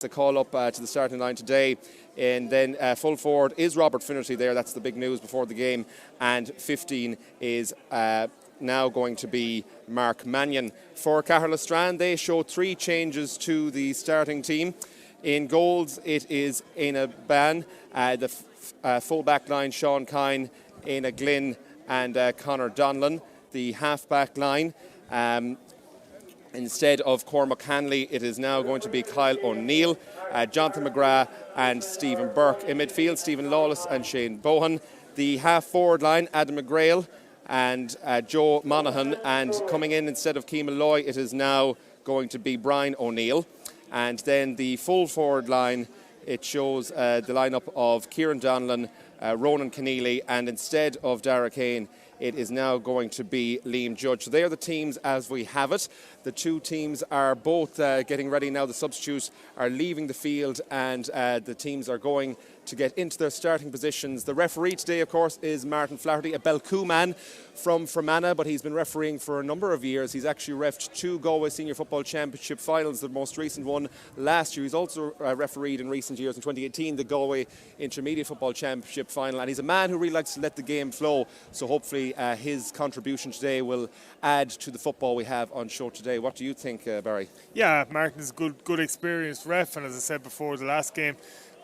The call up to the starting line today, and then full forward is Robert Finnerty there. That's the big news before the game, and 15 is now going to be Mark Mannion. For Caherlistrane, they show 3 changes to the starting team. In goals, it is Éanna Ban, the full back line, Sean Kine, Éanna Glynn and Conor Donlan. The half back line, instead of Cormac Hanley, it is now going to be Kyle O'Neill, Jonathan McGrath and Stephen Burke. In midfield, Stephen Lawless and Shane Bohan. The half-forward line, Adam McGrail and Joe Monaghan. And coming in instead of Keith Malloy, it is now going to be Brian O'Neill. And then the full-forward line, it shows the lineup of Kieran Donlan, Ronan Keneally, and instead of Dara Kane, it is now going to be Liam Judge. So they are the teams as we have it. The 2 teams are both getting ready now. The substitutes are leaving the field, and the teams are going to get into their starting positions. The referee today, of course, is Martin Flaherty, a Belcoo man from Fermanagh, but he's been refereeing for a number of years. He's actually refed 2 Galway Senior Football Championship finals, the most recent one last year. He's also refereed in recent years, in 2018, the Galway Intermediate Football Championship final, and he's a man who really likes to let the game flow, so hopefully his contribution today will add to the football we have on show today. What do you think, Barry? Yeah, Martin's a good experienced ref, and as I said before the last game,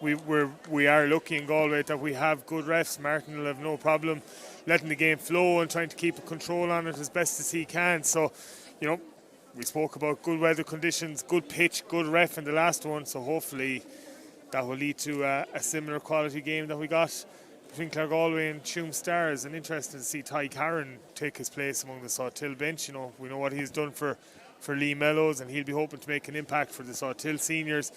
we are lucky in Galway that we have good refs. Martin will have no problem letting the game flow and trying to keep a control on it as best as he can. So, you know, we spoke about good weather conditions, good pitch, good ref in the last one, so hopefully that will lead to a similar quality game that we got between Claregalway and Tuam Stars. And interesting to see Ty Carron take his place among the Salthill bench. You know, we know what he's done for Lee Mellows, and he'll be hoping to make an impact for the Salthill seniors.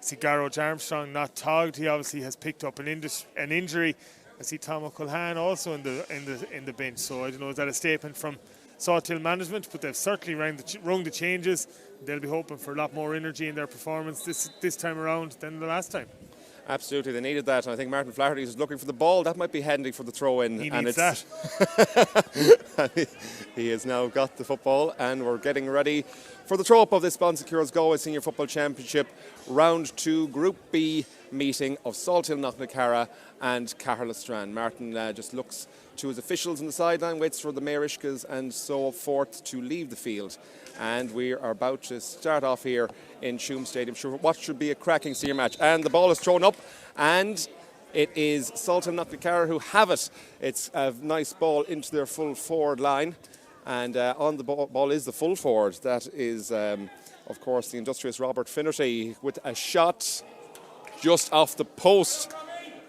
See Garrod Armstrong not togged. He obviously has picked up an injury. I see Tom O'Culhan also in the bench. So I don't know, is that a statement from Salthill management? But they've certainly rung the changes. They'll be hoping for a lot more energy in their performance this time around than the last time. Absolutely, they needed that, and I think Martin Flaherty is looking for the ball. That might be handy for the throw-in. He needs that. He has now got the football, and we're getting ready for the throw-up of this Bonsecure's Galway Senior Football Championship Round 2 Group B meeting of Salthill, Knocknacarra and Caherlistrane. Martin just looks to his officials on the sideline, waits for the Mayorishkas and so forth to leave the field. And we are about to start off here in Tuam Stadium. What should be a cracking senior match. And the ball is thrown up, and it is Salthill Knocknacarra who have it. It's a nice ball into their full forward line. And on the ball is the full forward. That is, of course, the industrious Robert Finnerty with a shot just off the post.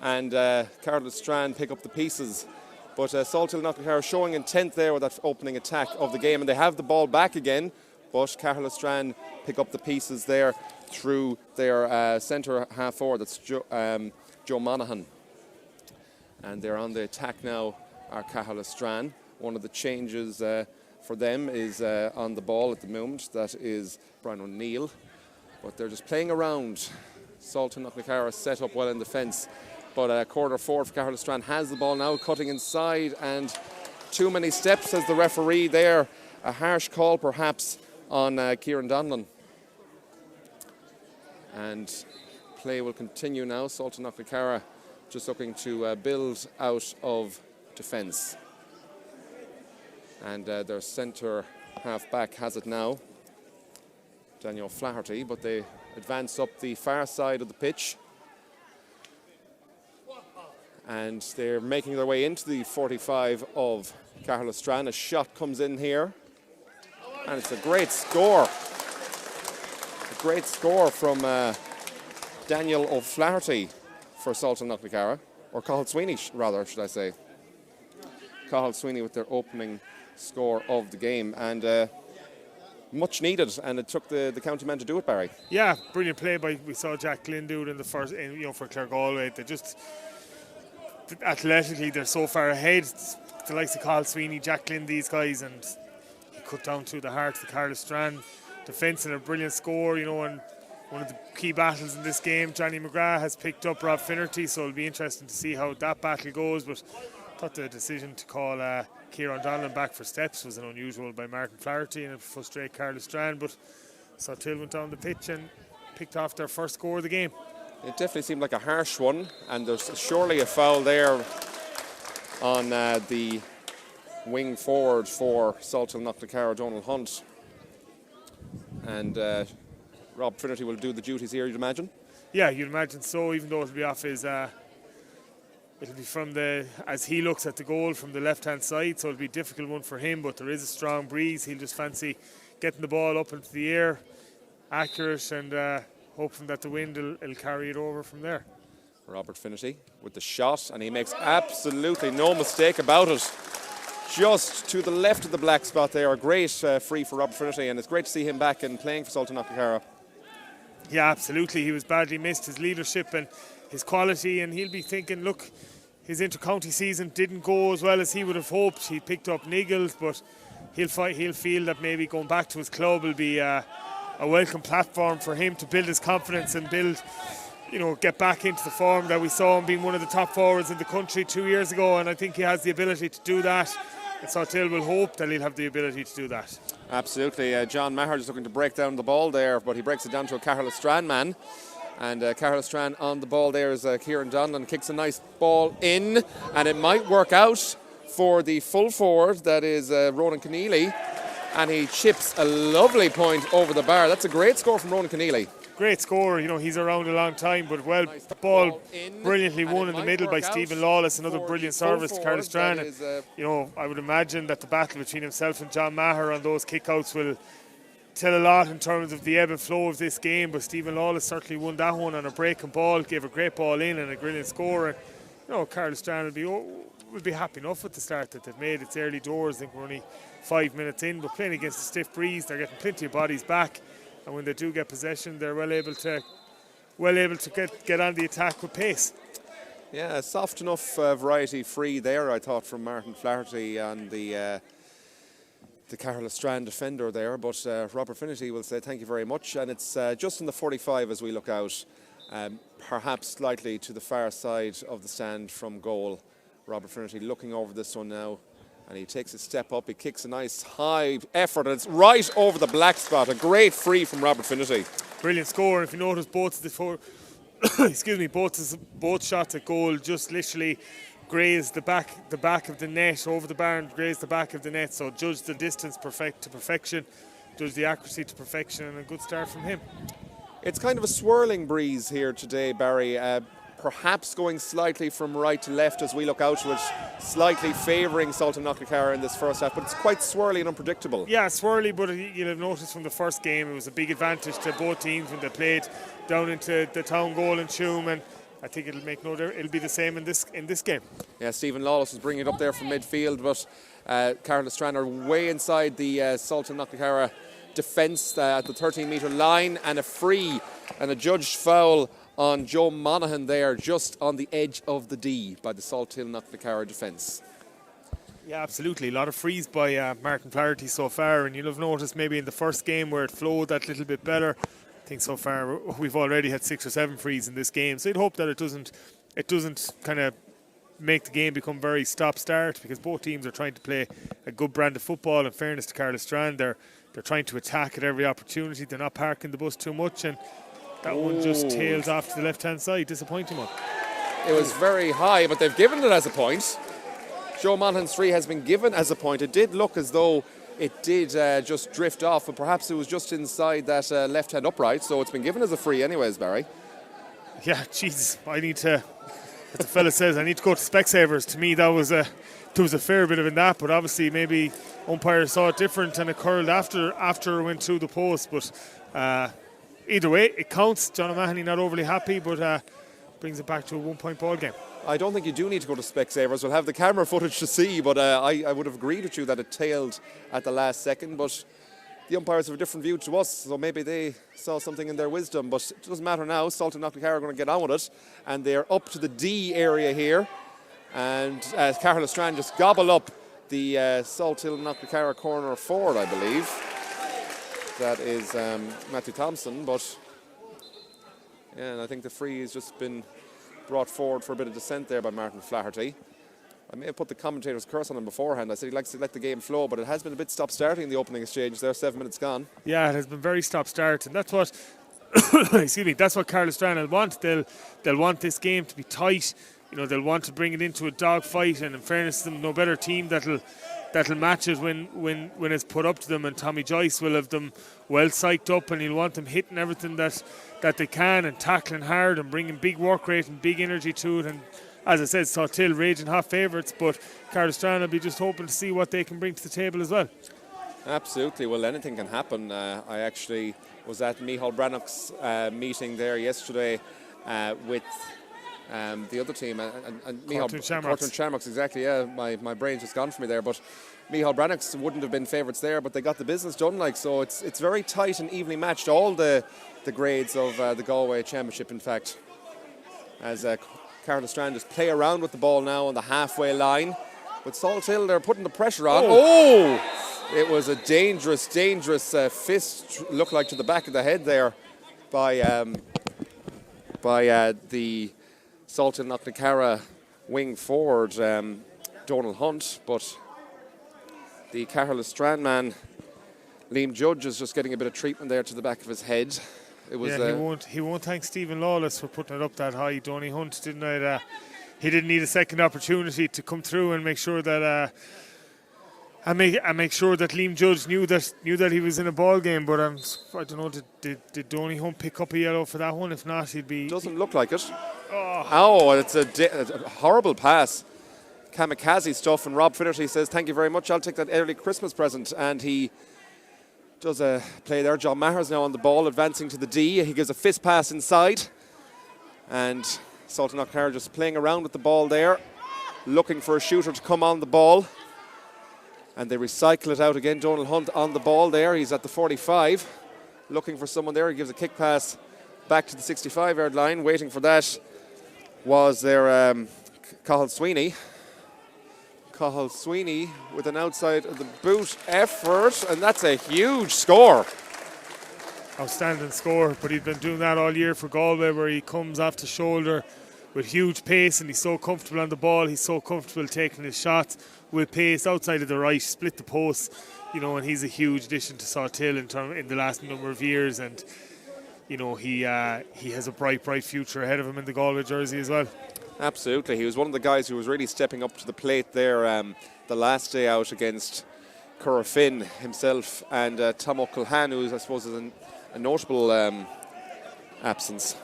And Caherlistrane pick up the pieces. But Salthill Knocknacarra showing intent there with that opening attack of the game. And they have the ball back again. But Caherlistrane pick up the pieces there through their centre half forward. That's Joe Monaghan. And they're on the attack now, are Caherlistrane. One of the changes for them is on the ball at the moment. That is Brian O'Neill. But they're just playing around. Salthill Knocknacarra set up well in defence. But corner forward for Caherlistrane has the ball now, cutting inside, and too many steps as the referee there. A harsh call perhaps on Kieran Donlan. And play will continue now. Salthill Knocknacarra just looking to build out of defence. And their centre half-back has it now, Daniel Flaherty, but they advance up the far side of the pitch. And they're making their way into the 45 of Caherlistrane. A shot comes in here, and it's a great score. A great score from Daniel O'Flaherty for Salthill Knocknacarra, or Cathal Sweeney, rather, should I say. Cathal Sweeney with their opening score of the game, and much needed, and it took the county man to do it, Barry. Yeah, brilliant play by, we saw Jack Glynn do it in the first, for Claregalway. They just, athletically, they're so far ahead. The likes of Cathal Sweeney, Jack Glynn, these guys, and he cut down to the heart of the Caherlistrane defence, and a brilliant score, and one of the key battles in this game, Johnny McGrath has picked up Rob Finnerty, so it'll be interesting to see how that battle goes. But I thought the decision to call Kieran Donlan back for steps was an unusual by Martin Flaherty, and it frustrated Caherlistrane. But Salthill went down the pitch and picked off their first score of the game. It definitely seemed like a harsh one, and there's surely a foul there on the wing forward for Salthill Knocknacarra, Donald Hunt. And Rob Trinity will do the duties here, you'd imagine? Yeah, you'd imagine so, even though it'll be off his... it'll be from as he looks at the goal from the left-hand side, so it'll be a difficult one for him, but there is a strong breeze. He'll just fancy getting the ball up into the air, accurate, and hoping that the wind will carry it over from there. Robert Finnerty with the shot, and he makes absolutely no mistake about it. Just to the left of the black spot there, a great free for Robert Finnerty, and it's great to see him back and playing for Salthill Knocknacarra. Yeah, absolutely. He was badly missed, his leadership and his quality, and he'll be thinking, look, his inter-county season didn't go as well as he would have hoped. He picked up niggles, but he'll feel that maybe going back to his club will be a welcome platform for him to build his confidence and get back into the form that we saw him being one of the top forwards in the country 2 years ago, and I think he has the ability to do that. And Salthill will hope that he'll have the ability to do that. Absolutely. John Maher is looking to break down the ball there, but he breaks it down to a Caherlistrane man. And Caherlistrane on the ball there is Kieran Donlan, kicks a nice ball in, and it might work out for the full forward, that is Ronan Keneally, and he chips a lovely point over the bar. That's a great score from Ronan Keneally. Great score, he's around a long time, but nice ball brilliantly won in the middle by Stephen Lawless, another brilliant service to Caherlistrane. I would imagine that the battle between himself and John Maher on those kickouts will tell a lot in terms of the ebb and flow of this game, but Stephen Lawless certainly won that one on a breaking ball, gave a great ball in and a brilliant score. And Caherlistrane will be happy enough with the start that they've made. It's early doors, I think we're only 5 minutes in, but playing against a stiff breeze, they're getting plenty of bodies back, and when they do get possession, they're well able to get on the attack with pace. Yeah, a soft enough variety free there, I thought, from Martin Flaherty and the Caherlistrane defender there, but Robert Finnerty will say thank you very much, and it's just in the 45 as we look out, perhaps slightly to the far side of the stand from goal. Robert Finnerty looking over this one now, and he takes a step up, he kicks a nice high effort, and it's right over the black spot. A great free from Robert Finnerty. Brilliant score, and if you notice both shots at goal just literally grazed the back of the net, over the bar and grazed the back of the net, so judge the distance to perfection, judge the accuracy to perfection, and a good start from him. It's kind of a swirling breeze here today, Barry, perhaps going slightly from right to left as we look out to it, slightly favouring Salthill Knocknacarra in this first half, but it's quite swirly and unpredictable. Yeah, swirly, but you'll have noticed from the first game it was a big advantage to both teams when they played down into the town goal in Tuam, and I think it'll be the same in this game. Yeah, Stephen Lawless was bringing it up there from midfield, but Caherlistrane are way inside the Salthill Knocknacarra defence at the 13-metre line, and a free and a judged foul on Joe Monaghan there, just on the edge of the D by the Salthill Knocknacarra defence. Yeah, absolutely. A lot of frees by Martin Flaherty so far, and you'll have noticed maybe in the first game where it flowed that little bit better. I think so far we've already had 6 or 7 frees in this game, so you'd hope that it doesn't kind of make the game become very stop-start, because both teams are trying to play a good brand of football. In fairness to Caherlistrane, they're trying to attack at every opportunity. They're not parking the bus too much, and that one just tails off to the left-hand side. Disappointing one. It was very high, but they've given it as a point. Joe Monaghan's free has been given as a point. It did look as though it did just drift off, but perhaps it was just inside that left-hand upright, so it's been given as a free anyways, Barry. Yeah, Jesus, I need to, as the fella says, I need to go to Specsavers. To me, there was a fair bit of in that, but obviously maybe umpires saw it different and it curled after it went through the post, but either way, it counts. John O'Mahony not overly happy, but brings it back to a 1-point ball game. I don't think you do need to go to Specsavers. We'll have the camera footage to see, but I would have agreed with you that it tailed at the last second, but the umpires have a different view to us, so maybe they saw something in their wisdom, but it doesn't matter now. Salthill Knocknacarra are going to get on with it, and they're up to the D area here, and Caherlistrane just gobble up the Salthill Knocknacarra corner forward, I believe. That is Matthew Thompson, but yeah, and I think the free has just been brought forward for a bit of dissent there by Martin Flaherty. I may have put the commentator's curse on him beforehand. I said he likes to let the game flow, but it has been a bit stop-starting in the opening exchange there, 7 minutes gone. Yeah, it has been very stop-start, and that's what excuse me, that's what Caherlistrane will want. They'll want this game to be tight. They'll want to bring it into a dogfight, and in fairness to them, no better team that'll match it when it's put up to them. And Tommy Joyce will have them well psyched up, and he'll want them hitting everything that they can and tackling hard and bringing big work rate and big energy to it. And as I said, Salthill raging hot favourites, but Caherlistrane will be just hoping to see what they can bring to the table as well. Absolutely. Well, anything can happen. I actually was at Micheál Brannock's meeting there yesterday with the other team. And Cortland Shamrocks, exactly, yeah. My brain's just gone for me there. But Micheál Brannock's wouldn't have been favourites there, but they got the business done. So it's very tight and evenly matched, all the grades of the Galway Championship, in fact. As Caherlistrane just play around with the ball now on the halfway line. But Salthill, they're putting the pressure on. Oh! It was a dangerous fist, looked like to the back of the head there by the Salthill Knocknacarra wing forward, Donald Hunt. But the Caherlistrane man, Liam Judge, is just getting a bit of treatment there to the back of his head. It was, he won't thank Stephen Lawless for putting it up that high. Donny Hunt he didn't need a second opportunity to come through and make sure that make sure that Liam Judge knew that he was in a ball game. But I don't know, did Donny Hunt pick up a yellow for that one? If not, he'd be. Doesn't look like it. Oh, it's a horrible pass. Kamikaze stuff, and Rob Finnerty says, "Thank you very much. I'll take that early Christmas present." And he does a play there. John Maher's now on the ball, advancing to the D. He gives a fist pass inside. And Salthill Knocknacarra just playing around with the ball there, looking for a shooter to come on the ball. And they recycle it out again. Donald Hunt on the ball there. He's at the 45, looking for someone there. He gives a kick pass back to the 65-yard line. Waiting for that was their Cathal Sweeney. Cathal Sweeney with an outside of the boot effort, and that's a huge score. Outstanding score, but he's been doing that all year for Galway, where he comes off the shoulder with huge pace, and he's so comfortable on the ball. He's so comfortable taking his shots with pace outside of the right, split the post, and he's a huge addition to Salthill in the last number of years, and he has a bright future ahead of him in the Galway jersey as well. Absolutely. He was one of the guys who was really stepping up to the plate there the last day out against Curra Finn himself and Tom O'Culhan, who I suppose is a notable absence.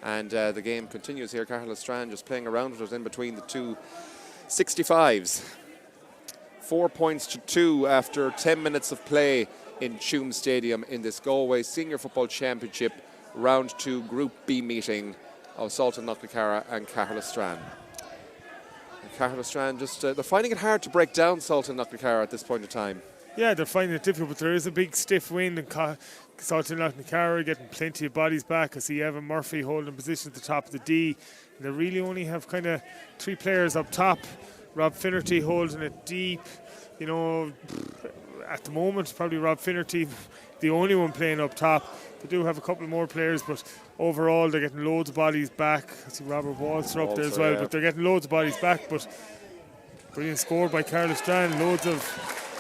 And the game continues here. Caherlistrane just playing around with it in between the two 65s. 4 points to 2 after 10 minutes of play in Tuam Stadium in this Galway Senior Football Championship Round 2 Group B meeting of Salthill Knocknacarra and Caherlistrane. Caherlistrane just, they're finding it hard to break down Salthill Knocknacarra at this point in time. Yeah, they're finding it difficult, but there is a big stiff wind, and Salthill Knocknacarra getting plenty of bodies back. I see Evan Murphy holding position at the top of the D. And they really only have kind of 3 players up top. Rob Finnerty holding it deep. At the moment, probably Rob Finnerty, the only one playing up top. They do have a couple more players, but overall they're getting loads of bodies back. I see Robert Walter up there as well, but they're getting loads of bodies back. But brilliant score by Caherlistrane,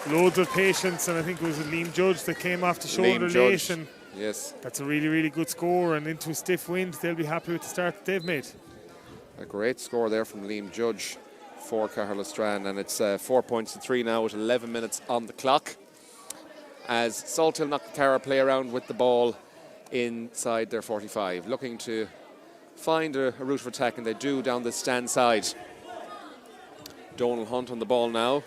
loads of patience, and I think it was Liam Judge that came off the shoulder late, and yes, that's a really good score. And into a stiff wind, they'll be happy with the start that they've made. A great score there from Liam Judge for Caherlistrane, and it's 4 points to 3 now with 11 minutes on the clock as Salthill Knocknacarra play around with the ball inside their 45, looking to find a route of attack, and they do down the stand side. Donald Hunt on the ball now,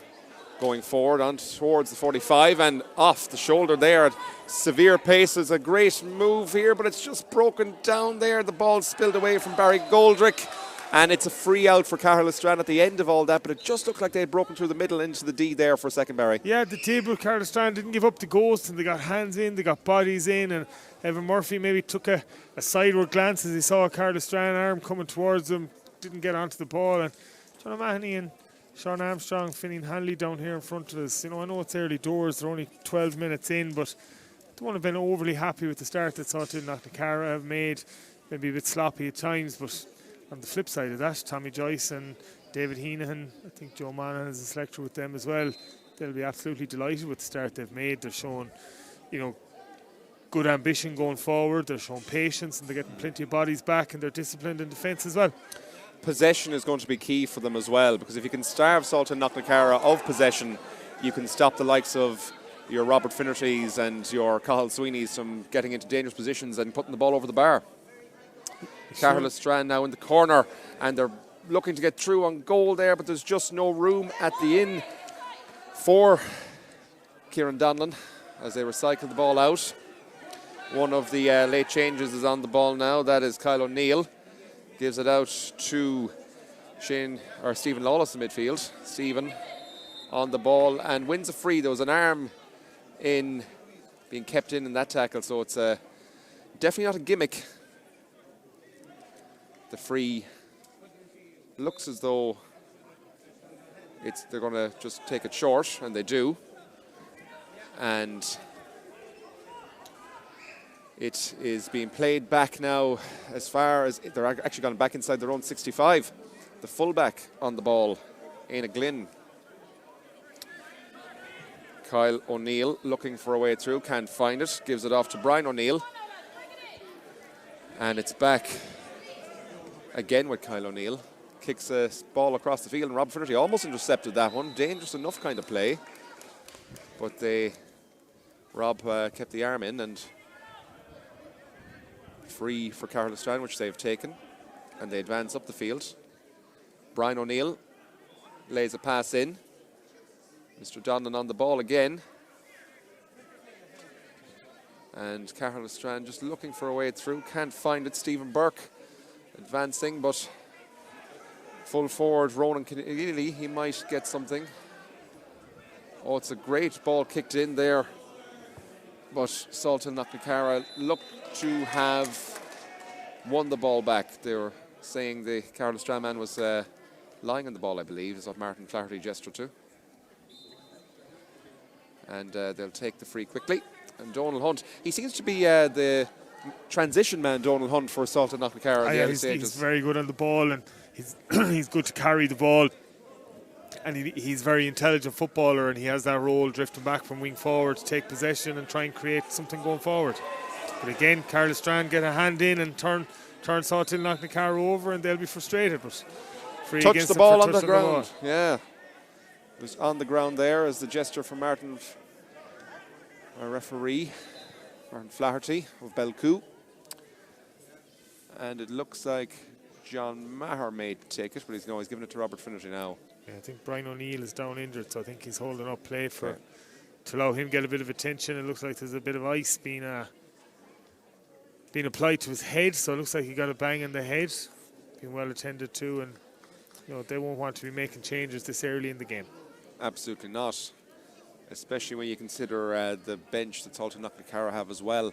going forward on towards the 45 and off the shoulder there at severe pace. Is a great move here, but it's just broken down there. The ball spilled away from Barry Goldrick, and it's a free out for Caherlistrane at the end of all that, but it just looked like they had broken through the middle into the D there for a second, Barry. Yeah, the table, Caherlistrane didn't give up the ghost, and they got hands in, they got bodies in, and Evan Murphy maybe took a sideward glance as he saw a Caherlistrane arm coming towards him, didn't get onto the ball, and John O'Mahony and Sean Armstrong, Finian Hanley down here in front of us. I know it's early doors, they're only 12 minutes in, but they won't have been overly happy with the start that Salthill Knocknacarra have made. Maybe a bit sloppy at times, but on the flip side of that, Tommy Joyce and David Heenahan, I think Joe Monaghan is a selector with them as well. they'll be absolutely delighted with the start they've made. They're showing, good ambition going forward. They're showing patience, and they're getting plenty of bodies back, and they're disciplined in defence as well. Possession is going to be key for them as well, because if you can starve Salthill Knocknacarra of possession, you can stop the likes of your Robert Finnertys and your Caherlistranes from getting into dangerous positions and putting the ball over the bar. Sure. Caherlistrane now in the corner, and they're looking to get through on goal there, but there's just no room at the inn for Kieran Donlan as they recycle the ball out. One of the late changes is on the ball now. That is Kyle O'Neill. Gives it out to Stephen Lawless in midfield. Stephen on the ball and wins a free. There was an arm being kept in that tackle, so it's definitely not a gimmick. The free looks as though they're going to just take it short, and they do. And it is being played back now as far as they're actually gone back inside their own 65. The fullback on the ball, Éanna Glynn. Kyle O'Neill looking for a way through, can't find it, gives it off to Brian O'Neill. And it's back again with Kyle O'Neill. Kicks a ball across the field, and Rob Finnerty almost intercepted that one. Dangerous enough kind of play. But Rob kept the arm in, and free for Caherlistrane, which they've taken, and they advance up the field. Brian O'Neill lays a pass in. Mr. Donlan on the ball again. And Caherlistrane just looking for a way through, can't find it. Stephen Burke advancing, but full forward Ronan Keneally, he might get something. Oh, it's a great ball kicked in there, but Salthill Knocknacarra looked to have won the ball back. They were saying the Caherlistrane man was lying on the ball, I believe, is what Martin Flaherty gestured to. And they'll take the free quickly. And Donal Hunt, he seems to be the transition man, Donal Hunt, for Salthill Knocknacarra. Yeah, he's very good on the ball, and he's good to carry the ball. And he's a very intelligent footballer, and he has that role drifting back from wing forward to take possession and try and create something going forward. But again, Caherlistrane get a hand in and turn Salthill Knocknacarra over, and they'll be frustrated. But free touch against the ball on the ground. Yeah, it was on the ground there as the gesture from Martin, our referee, Martin Flaherty of Belcoo. And it looks like John Maher may take it, but he's giving it to Robert Finnerty now. Yeah, I think Brian O'Neill is down injured, so I think he's holding up play to allow him to get a bit of attention. It looks like there's a bit of ice being applied to his head, so it looks like he got a bang in the head. Being well attended to, and they won't want to be making changes this early in the game. Absolutely not, especially when you consider the bench that Salthill Knocknacarra have as well.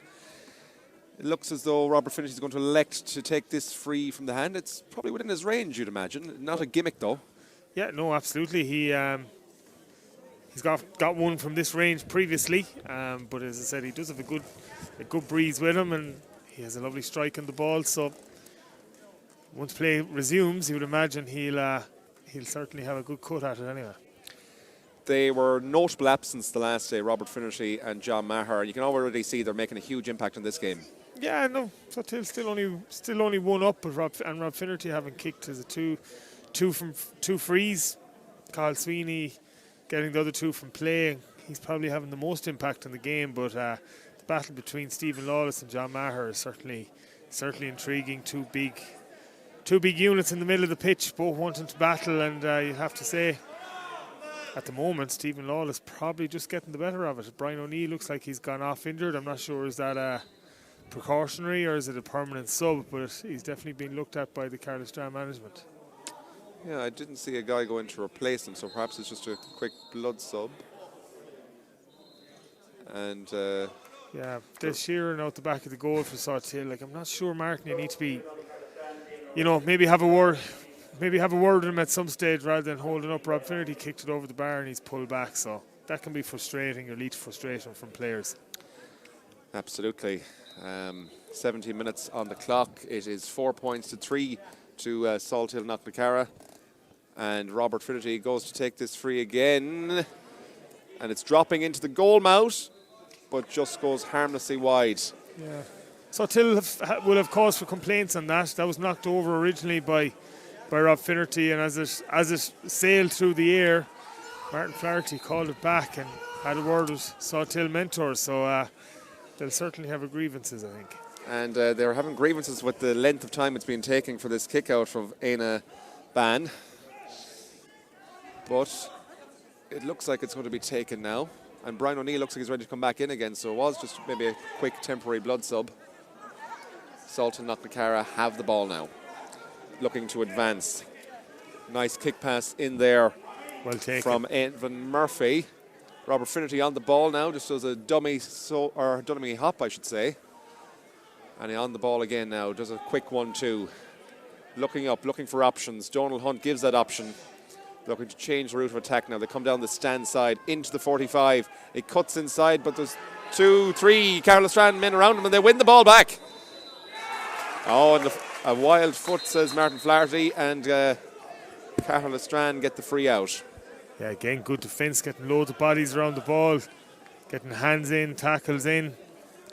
It looks as though Robert Finnerty is going to elect to take this free from the hand. It's probably within his range, you'd imagine. Not a gimmick, though. Yeah, no, absolutely. He's got one from this range previously, but as I said, he does have a good breeze with him, and he has a lovely strike on the ball. So once play resumes, you would imagine he'll certainly have a good cut at it anyway. They were notable absence the last day, Robert Finnerty and John Maher. You can already see they're making a huge impact on this game. Yeah, no, Salthill still only one up, but Rob Finnerty having kicked as a two frees. Carl Sweeney getting the other two from play. He's probably having the most impact on the game, but the battle between Stephen Lawless and John Maher is certainly intriguing. Two big units in the middle of the pitch, both wanting to battle, and you have to say, at the moment, Stephen Lawless probably just getting the better of it. Brian O'Neill looks like he's gone off injured. I'm not sure, is that a precautionary or is it a permanent sub, but he's definitely been looked at by the Caherlistrane management. Yeah, I didn't see a guy go in to replace him, so perhaps it's just a quick blood sub. And yeah, there's Sheeran out the back of the goal for Salthill. I'm not sure, Martin, you need to be, maybe have a word with him at some stage rather than holding up. Rob Finnerty kicked it over the bar and he's pulled back, so that can be frustrating or lead to frustration from players. Absolutely. 17 minutes on the clock. It is 4 points to 3 to Salthill Knocknacarra, and Robert Finnerty goes to take this free again, And it's dropping into the goal mouth, but just goes harmlessly wide. Yeah. Salthill will have cause for complaints on that. That was knocked over originally by Rob Finnerty, and as it sailed through the air, Martin Flaherty called it back and had a word with Salthill mentors. So they'll certainly have grievances, I think. And they're having grievances with the length of time it's been taking for this kick out from Éanna Ban. But it looks like it's going to be taken now. And Brian O'Neill looks like he's ready to come back in again, so it was just maybe a quick temporary blood sub. Salthill Knocknacarra have the ball now, looking to advance. Nice kick pass in there Well taken from Evan Murphy. Robert Finnerty on the ball now, just does a dummy hop, I should say. And he on the ball again now, does a quick 1-2. Looking up, looking for options. Donald Hunt gives that option. Looking to change the route of attack now. They come down the stand side into the 45. It cuts inside, but there's 2-3 Caherlistrane men around him, and they win the ball back. Oh, and a wild foot, says Martin Flaherty, and Caherlistrane get the free out. Yeah, again, good defence, getting loads of bodies around the ball, getting hands in, tackles in,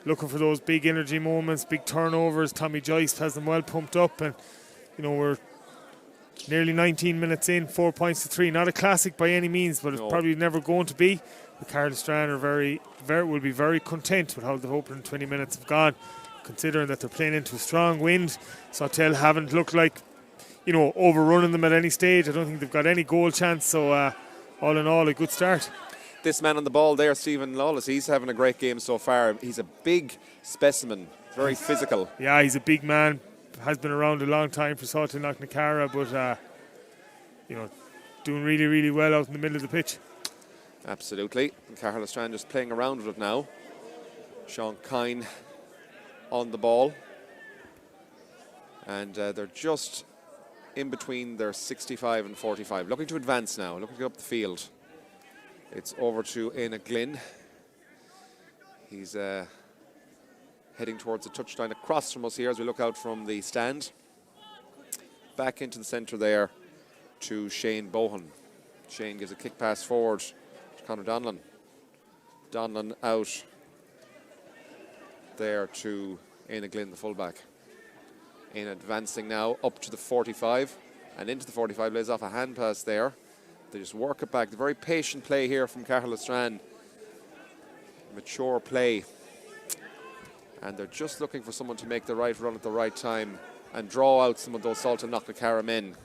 looking for those big energy moments, big turnovers. Tommy Joyce has them well pumped up, and we're nearly 19 minutes in, 4 points to 3. Not a classic by any means, but it's probably never going to be. The Caherlistrane are will be very content with how the opening 20 minutes have gone, considering that they're playing into a strong wind. Salthill haven't looked like, overrunning them at any stage. I don't think they've got any goal chance, so all in all, a good start. This man on the ball there, Stephen Lawless, he's having a great game so far. He's a big specimen, very physical. Yeah, he's a big man. Has been around a long time for Salthill Knocknacarra, but doing really, really well out in the middle of the pitch. Absolutely. And Caherlistrane just playing around with it now. Sean Kine on the ball. And they're just in between their 65 and 45. Looking to advance now, looking to get up the field. It's over to Éanna Glynn. He's heading towards the touchline across from us here as we look out from the stand. Back into the centre there to Shane Bohan. Shane gives a kick pass forward to Conor Donlan. Donlan out there to Éanna Glynn, the fullback. Éanna advancing now up to the 45 and into the 45, lays off a hand pass there. They just work it back. The very patient play here from Caherlistrane. Mature play. And they're just looking for someone to make the right run at the right time and draw out some of those Salthill Knocknacarra men.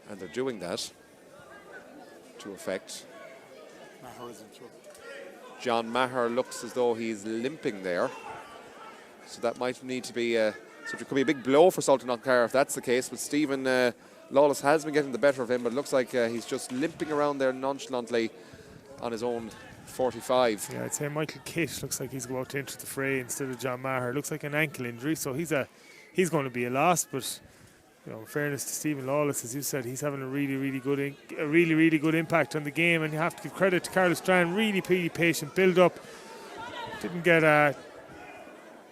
And they're doing that to effect. Maher is in trouble. John Maher looks as though he's limping there. So that might need to be, so it could be a big blow for Salthill Knocknacarra if that's the case. But Stephen Lawless has been getting the better of him, but it looks like he's just limping around there nonchalantly on his own 45. Yeah, I'd say Michael Kitt looks like he's about to enter the fray instead of John Maher. Looks like an ankle injury, so he's going to be a loss. But in fairness to Stephen Lawless, as you said, he's having a really good impact on the game, and you have to give credit to Caherlistrane. Really patient build up.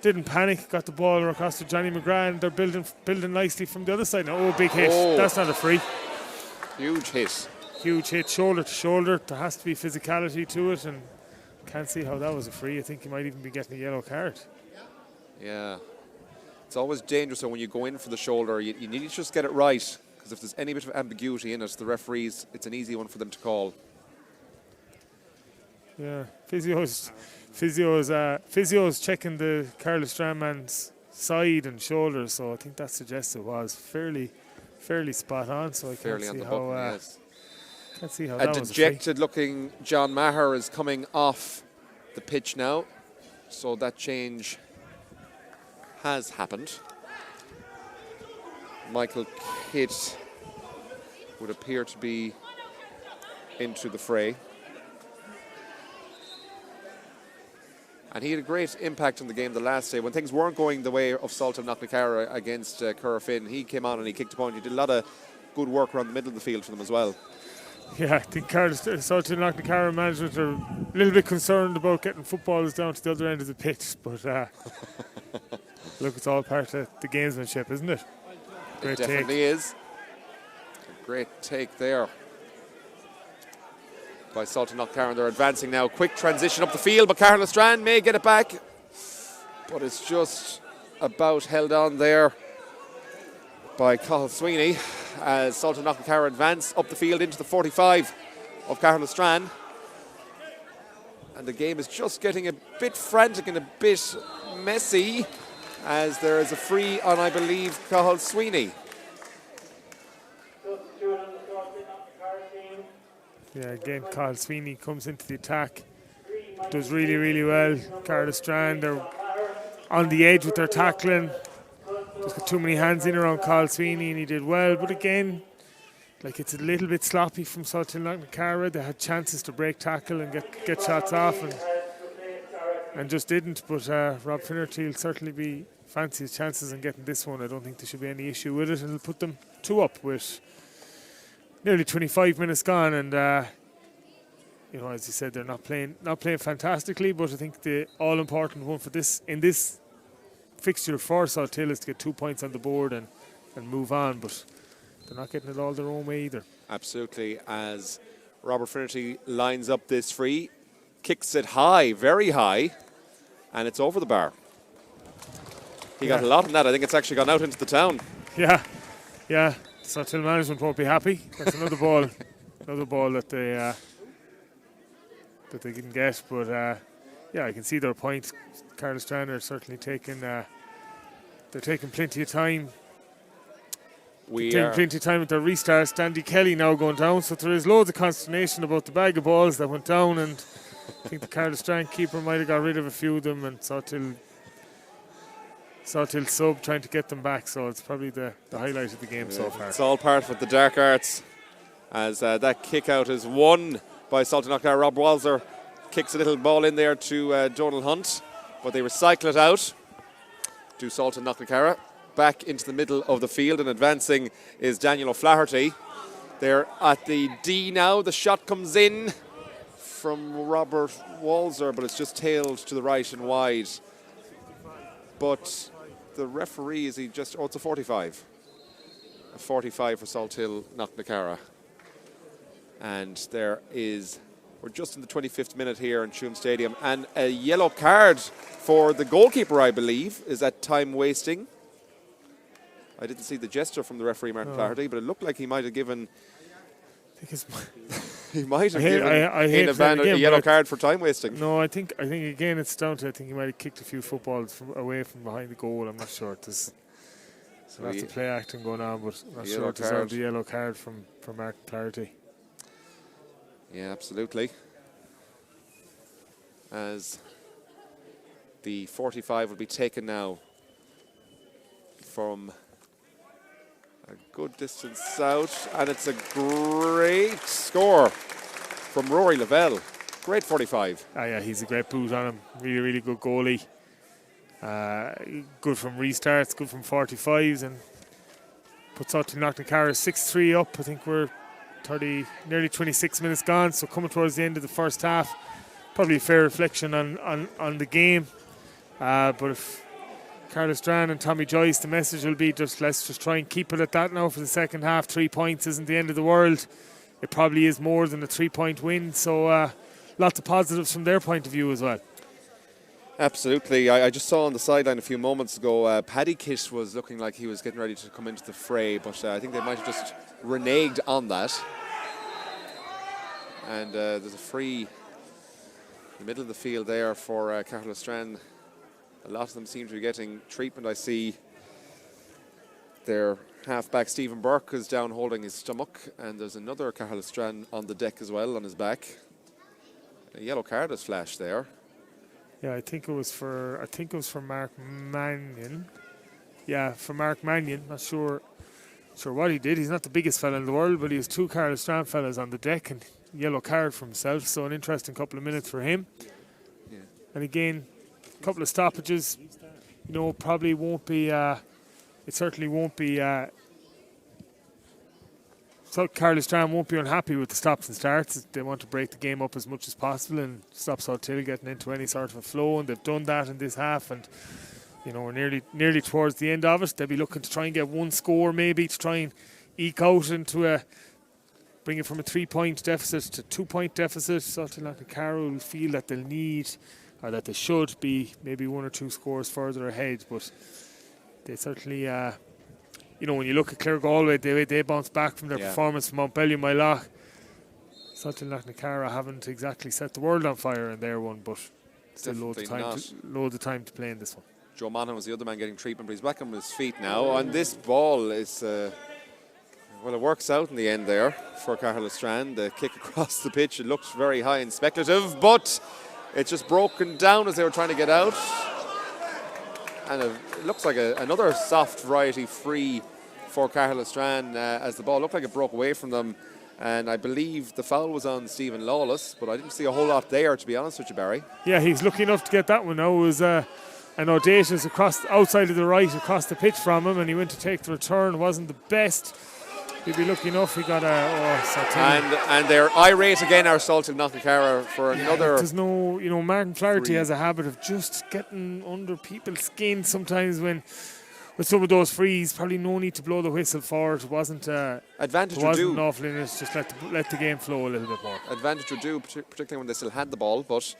Didn't panic. Got the ball across to Johnny McGrath, and they're building nicely from the other side. Now, big hit. That's not a free. Huge hit. Huge hit, shoulder to shoulder. There has to be physicality to it, and can't see how that was a free. I think he might even be getting a yellow card. Yeah. It's always dangerous when you go in for the shoulder. You need to just get it right, because if there's any bit of ambiguity in it, the referees, it's an easy one for them to call. Yeah, physio's checking the Caherlistrane man's side and shoulder, so I think that suggests it was fairly spot on. So I can't see how. Yes. Can't see how A that was dejected-looking John Maher is coming off the pitch now, so that change has happened. Michael Kidd would appear to be into the fray. And he had a great impact on the game the last day. When things weren't going the way of Salthill Knocknacarra against Currafin, he came on and he kicked a point. He did a lot of good work around the middle of the field for them as well. Yeah, I think Salthill Knocknacarra management are a little bit concerned about getting footballers down to the other end of the pitch. But look, it's all part of the gamesmanship, isn't it? Great take. It definitely is. A great take there. by Salthill Knocknacarra. They're advancing now. Quick transition up the field, but Caherlistrane may get it back. But it's just about held on there by Cathal Sweeney as Salthill Knocknacarra advance up the field into the 45 of Caherlistrane. And the game is just getting a bit frantic and a bit messy as there is a free on, I believe, Cathal Sweeney. Yeah, again, Cathal Sweeney comes into the attack, does really, really well. Caherlistrane, they're on the edge with their tackling. Just got too many hands in around Cathal Sweeney, and he did well. But again, like, it's a little bit sloppy from Salthill Knocknacarra. They had chances to break tackle and get shots off, and just didn't. But Rob Finnerty will certainly be fancy his chances in getting this one. I don't think there should be any issue with it, and it'll put them 2 up with nearly 25 minutes gone. And you know, as you said, they're not playing fantastically, but I think the all-important one for this in this fixture for Salthill is to get 2 points on the board and move on. But they're not getting it all their own way either. Absolutely. As Robert Finnerty lines up this free, kicks it high, very high, and it's over the bar. He got a lot in that. I think it's actually gone out into the town. Yeah. Salthill management won't be happy. That's another ball that they didn't get. But yeah, I can see their point. Caherlistrane are certainly taking plenty of time. Plenty of time with their restarts. Dandy Kelly now going down, so there is loads of consternation about the bag of balls that went down, and I think the Caherlistrane keeper might have got rid of a few of them, and Salthill sub trying to get them back. So it's probably the highlight of the game so far. It's all part of the dark arts, as that kick out is won by Salthill Knocknacarra. Rob Walzer kicks a little ball in there to Donald Hunt, but they recycle it out to Salthill Knocknacarra. Back into the middle of the field, and advancing is Daniel O'Flaherty. They're at the D now. The shot comes in from Robert Walzer, but it's just tailed to the right and wide. But the referee, it's a 45. A 45 for Salthill Knocknacarra. And we're just in the 25th minute here in Tuam Stadium, and a yellow card for the goalkeeper, I believe, is that time wasting. I didn't see the gesture from the referee, Martin Flaherty, but it looked like he might have given. He might have given a yellow card for time wasting. No, I think again it's down to, I think he might have kicked a few footballs away from behind the goal. I'm not sure. There's lots of play acting going on, but I'm not sure it deserved the yellow card from Martin Flaherty. Yeah, absolutely. As the 45 will be taken now from a good distance out, and it's a great score from Rory Lavelle. Great 45. Yeah, he's a great boot on him. Really, really good goalie. Good from restarts, good from 45s, and puts out to Knocknacarra 6-3 up. I think we're nearly 26 minutes gone, so coming towards the end of the first half. Probably a fair reflection on the game. But if Caherlistrane and Tommy Joyce, the message will be let's just try and keep it at that now for the second half. 3 points isn't the end of the world. It probably is more than a 3-point win, so lots of positives from their point of view as well. Absolutely. I just saw on the sideline a few moments ago, Paddy Kish was looking like he was getting ready to come into the fray, but I think they might have just reneged on that. And there's a free in the middle of the field there for Caherlistrane. A lot of them seem to be getting treatment. I see their halfback Stephen Burke is down holding his stomach, and there's another Caherlistrane on the deck as well on his back. A yellow card has flashed there. Yeah, I think it was for Mark Mannion. Yeah, for Mark Mannion. Not sure what he did. He's not the biggest fella in the world, but he has 2 Caherlistrane fellas on the deck, and yellow card for himself. So an interesting couple of minutes for him. Yeah. And again, a couple of stoppages. You know, probably won't be. It certainly won't be. So Caherlistrane won't be unhappy with the stops and starts. They want to break the game up as much as possible and stop Salthill getting into any sort of a flow, and they've done that in this half. And you know, we're nearly towards the end of it. They'll be looking to try and get one score, maybe to try and eke out into a bring it from a 3-point deficit to 2-point deficit. Salthill Knocknacarra will feel that they'll need, or that they should be, maybe 1 or 2 scores further ahead. But they certainly, when you look at Clare Galway, they bounced back from their performance from Montbellion Mylach. Salthill Knocknacarra haven't exactly set the world on fire in their one, but still loads of time to play in this one. Joe Monaghan was the other man getting treatment, but he's back on his feet now. And this ball is, it works out in the end there for Caherlistrane. The kick across the pitch, it looks very high and speculative, but it's just broken down as they were trying to get out. And it looks like another soft variety free for Caherlistrane as the ball looked like it broke away from them. And I believe the foul was on Stephen Lawless, but I didn't see a whole lot there, to be honest with you, Barry. Yeah, he's lucky enough to get that one now. It was an audacious outside of the right across the pitch from him, and he went to take the return. It wasn't the best. He'd be lucky enough. He got and they're irate again, our Salthill Knocknacarra, for another. There's no, Martin Flaherty has a habit of just getting under people's skin sometimes when. With some of those frees, probably no need to blow the whistle for it. It wasn't advantage it wasn't or do. awful in it. Just let the game flow a little bit more. Advantage or do, particularly when they still had the ball. But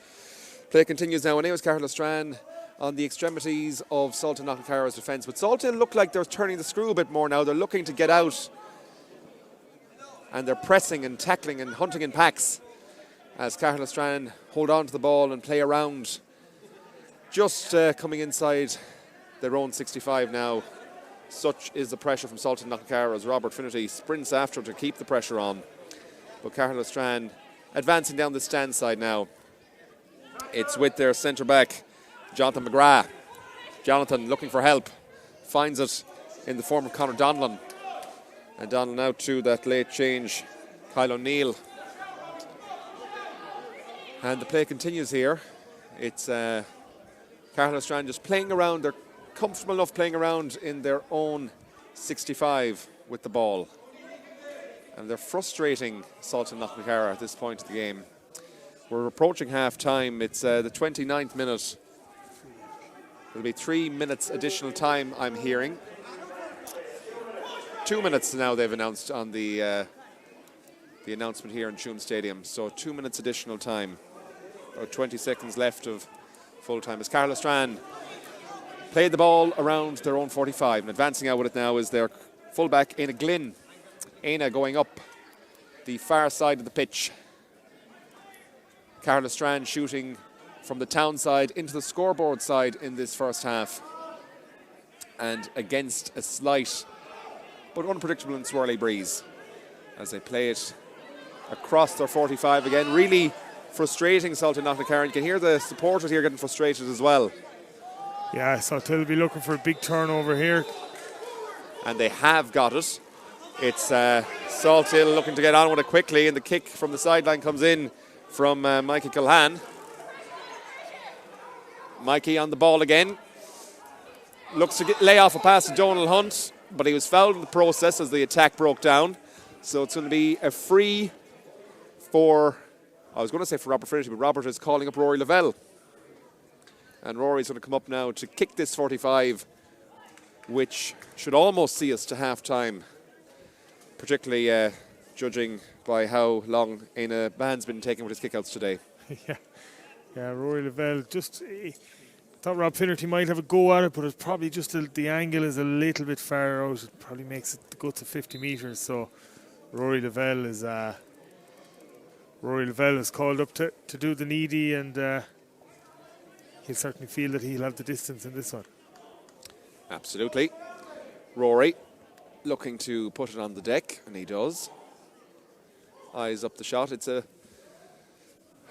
play continues now. Anyways, Caherlistrane on the extremities of Salthill Knocknacarra's defence. But Salthill look like they're turning the screw a bit more now. They're looking to get out. And they're pressing and tackling and hunting in packs as Caherlistrane hold on to the ball and play around. Just coming inside their own 65 now. Such is the pressure from Salthill Knocknacarra as Robert Finnerty sprints after to keep the pressure on. But Caherlistrane advancing down the stand side now. It's with their centre back, Jonathan McGrath. Jonathan looking for help. Finds it in the form of Conor Donlan. And Donlan out to that late change, Kyle O'Neill. And the play continues here. It's Caherlistrane just playing around. They're comfortable enough playing around in their own 65 with the ball. And they're frustrating Salthill Knocknacarra at this point of the game. We're approaching half time. It's the 29th minute. There'll be 3 minutes additional time, I'm hearing. 2 minutes now they've announced on the announcement here in Tuam Stadium. So 2 minutes additional time. About 20 seconds left of full time as Caherlistrane played the ball around their own 45, and advancing out with it now is their fullback, Éanna Glynn. Éanna going up the far side of the pitch. Caherlistrane shooting from the town side into the scoreboard side in this first half. And against a slight but unpredictable and swirly breeze as they play it across their 45 again. Really frustrating Salthill Knocknacarra. You can hear the supporters here getting frustrated as well. Yeah, Salthill will be looking for a big turnover here. And they have got it. It's Salthill looking to get on with it quickly, and the kick from the sideline comes in from Mikey Culhan. Mikey on the ball again. Looks to lay off a pass to Donal Hunt, but he was fouled in the process as the attack broke down. So it's going to be a free for, I was going to say for Robert Finnerty, but Robert is calling up Rory Lavelle. And Rory's going to come up now to kick this 45, which should almost see us to half-time, particularly judging by how long Éanna Bahan's been taking with his kickouts today. Yeah, Rory Lavelle just thought Rob Finnerty might have a go at it, but it's probably just the angle is a little bit far out. It probably makes it the guts of 50 metres. So Rory Lavelle is called up to do the needy, and he'll certainly feel that he'll have the distance in this one. Absolutely. Rory looking to put it on the deck, and he does. Eyes up the shot. It's I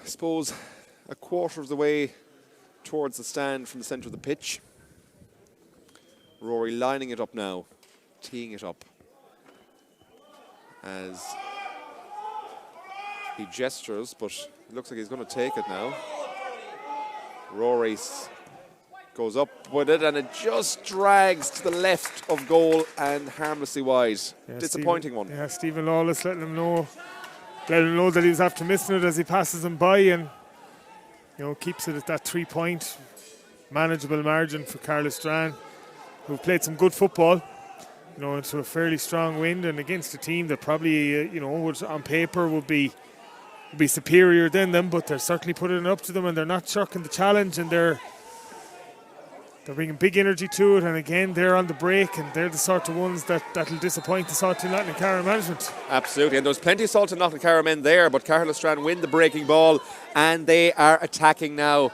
suppose, a quarter of the way towards the stand from the centre of the pitch. Rory lining it up now, teeing it up as he gestures, but it looks like he's going to take it now. Rory goes up with it, and it just drags to the left of goal and harmlessly wide. Yeah, disappointing one. Yeah, Stephen Lawless letting him know that he was after missing it as he passes him by, and keeps it at that 3-point manageable margin for Caherlistrane, who've played some good football. into a fairly strong wind and against a team that probably, would on paper would be superior than them, but they're certainly putting it up to them, and they're not shirking the challenge, and they're bringing big energy to it. And again, they're on the break, and they're the sort of ones that'll disappoint the Salthill Knocknacarra management. Absolutely, and there's plenty of Salthill Knocknacarra men there, but Caherlistrane win the breaking ball, and they are attacking now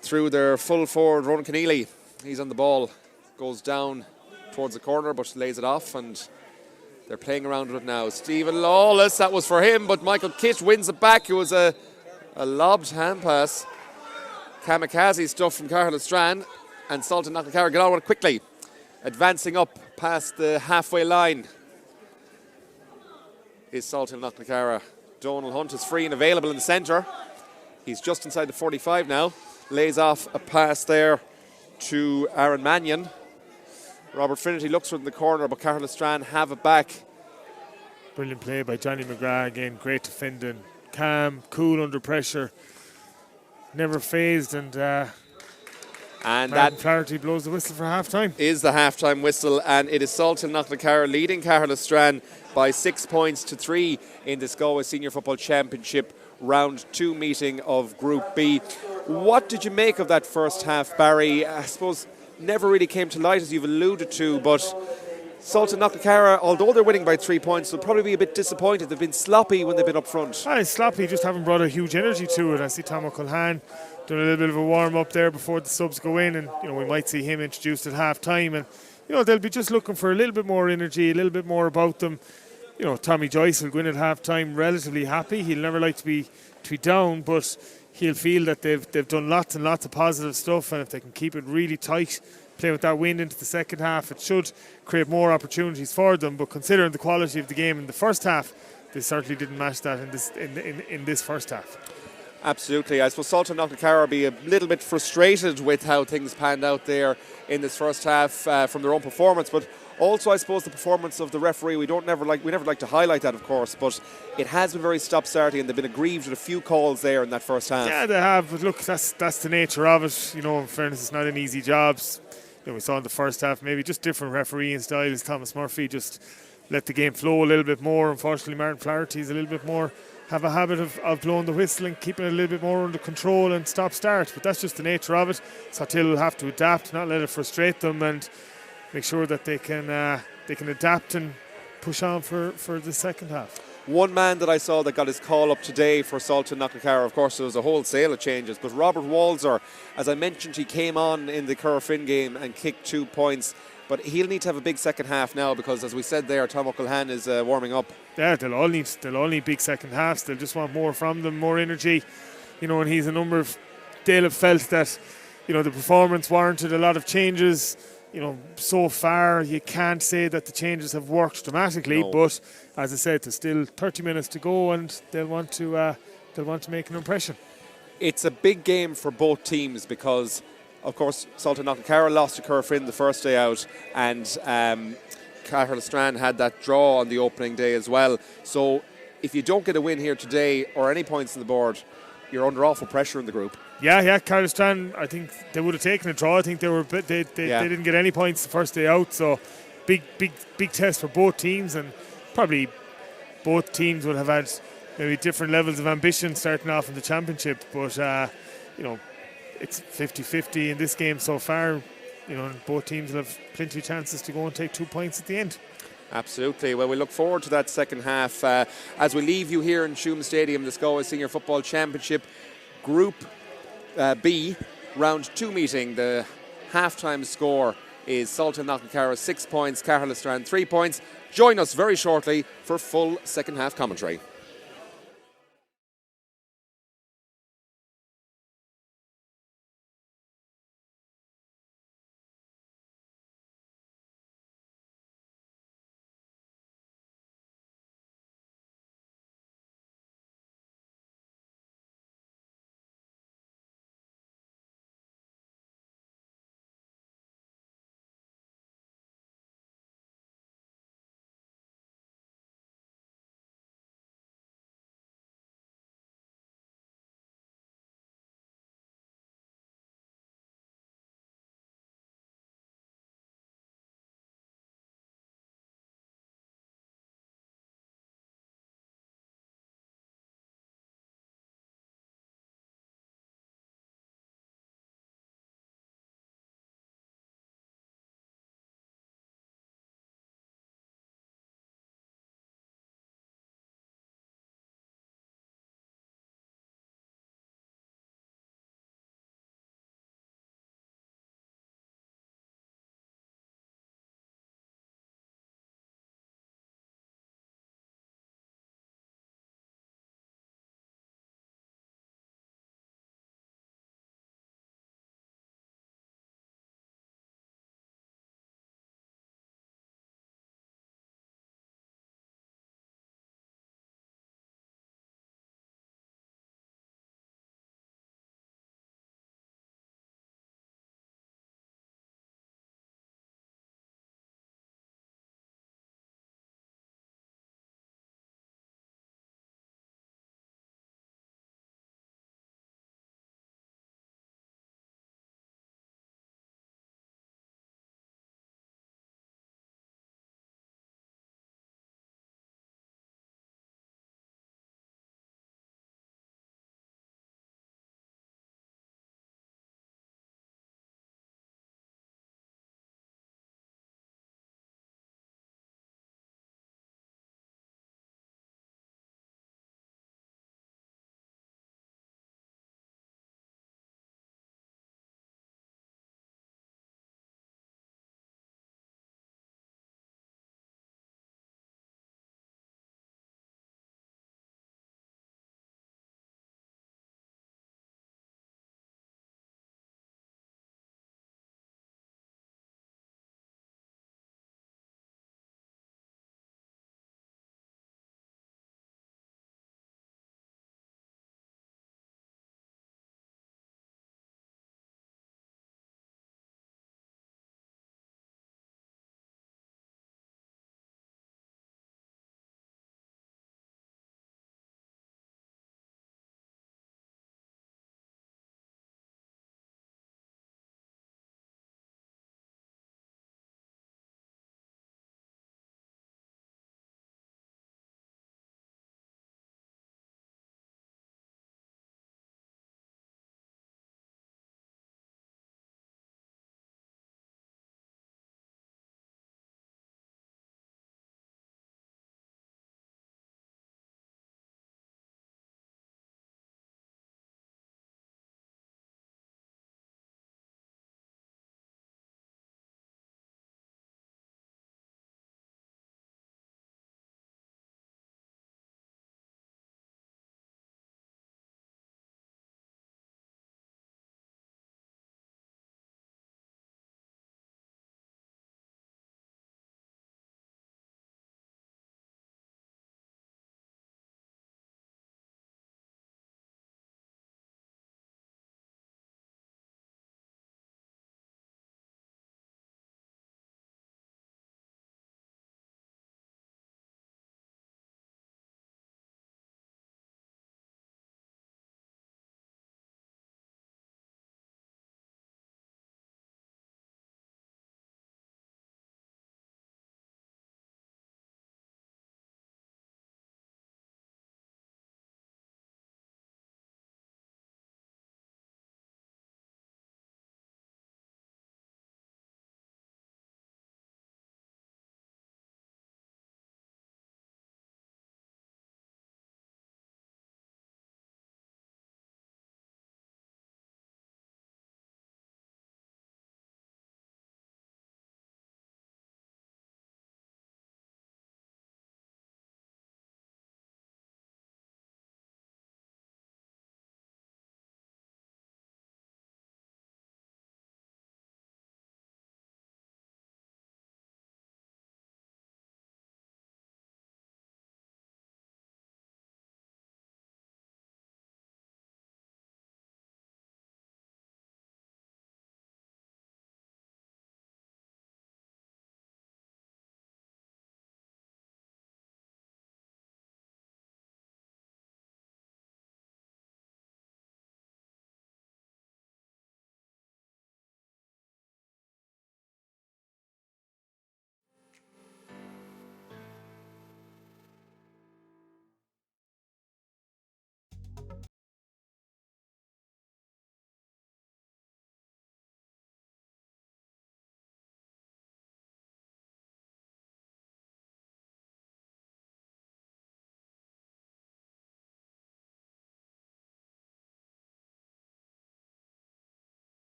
through their full forward, Ronan Keneally. He's on the ball, goes down towards the corner, but lays it off, and they're playing around with it now. Stephen Lawless, that was for him, but Michael Kitt wins it back. It was a lobbed hand pass. Kamikaze stuff from Caherlistrane, and Salthill Knocknacarra get on with it quickly, advancing up past the halfway line is Salthill Knocknacarra. Donal Hunt is free and available in the centre. He's just inside the 45 now. Lays off a pass there to Aaron Mannion. Robert Finnerty looks for it in the corner, but Caherlistrane have it back. Brilliant play by Johnny McGrath again. Great defending. Calm, cool under pressure. Never phased, and that Flaherty blows the whistle for half-time. Is the half-time whistle, and it is Salthill Knocknacarra leading Caherlistrane by 6 points to 3 in this Galway Senior Football Championship round 2 meeting of Group B. What did you make of that first half, Barry? I suppose never really came to light, as you've alluded to, but Salthill Knocknacarra, although they're winning by 3 points, will probably be a bit disappointed. They've been sloppy when they've been up front. Sloppy, just haven't brought a huge energy to it. I see Tom O'Culhan doing a little bit of a warm-up there before the subs go in, and we might see him introduced at half-time, and they'll be just looking for a little bit more energy, a little bit more about them. Tommy Joyce will go in at half-time relatively happy. He'll never like to be down, but he'll feel that they've done lots and lots of positive stuff, and if they can keep it really tight, play with that wind into the second half, it should create more opportunities for them. But considering the quality of the game in the first half, they certainly didn't match that in this first half. Absolutely. I suppose Salthill Knocknacarra will be a little bit frustrated with how things panned out there in this first half from their own performance, but also I suppose the performance of the referee. We never like to highlight that, of course, but it has been very stop-starty, and they've been aggrieved with a few calls there in that first half. Yeah, they have, but look, that's the nature of it. In fairness, it's not an easy job. We saw in the first half maybe just different refereeing styles. Thomas Murphy just let the game flow a little bit more. Unfortunately, Martin Flaherty is a little bit more, have a habit of blowing the whistle and keeping it a little bit more under control and stop-start. But that's just the nature of it. Salthill will have to adapt, not let it frustrate them, and make sure that they can adapt and push on for the second half. One man that I saw that got his call up today for Salthill Knocknacarra, of course there was a wholesale of changes, but Robert Walzer, as I mentioned, he came on in the Caherfinn game and kicked 2 points, but he'll need to have a big second half now because, as we said there, Tom O'Culhan is warming up. Yeah, they'll all need big second halves. They'll just want more from them, more energy, and he's a number of, they'll have felt that, the performance warranted a lot of changes. So far you can't say that the changes have worked dramatically, no. But as I said, there's still 30 minutes to go, and they'll want to make an impression. It's a big game for both teams because, of course, Salthill Knocknacarra lost to Caherfinn the first day out, and Caherlistrane had that draw on the opening day as well. So if you don't get a win here today or any points on the board, you're under awful pressure in the group. Yeah, Caherlistrane, I think they would have taken a draw. I think they didn't get any points the first day out, so big test for both teams, and probably both teams would have had maybe different levels of ambition starting off in the championship, but it's 50-50 in this game so far. And both teams will have plenty of chances to go and take 2 points at the end. Absolutely. Well, we look forward to that second half as we leave you here in Tuam Stadium, this Galway Senior Football Championship Group B, round 2 meeting. The half-time score is Salthill Knocknacarra 6 points, Caherlistrane 3 points. Join us very shortly for full second half commentary.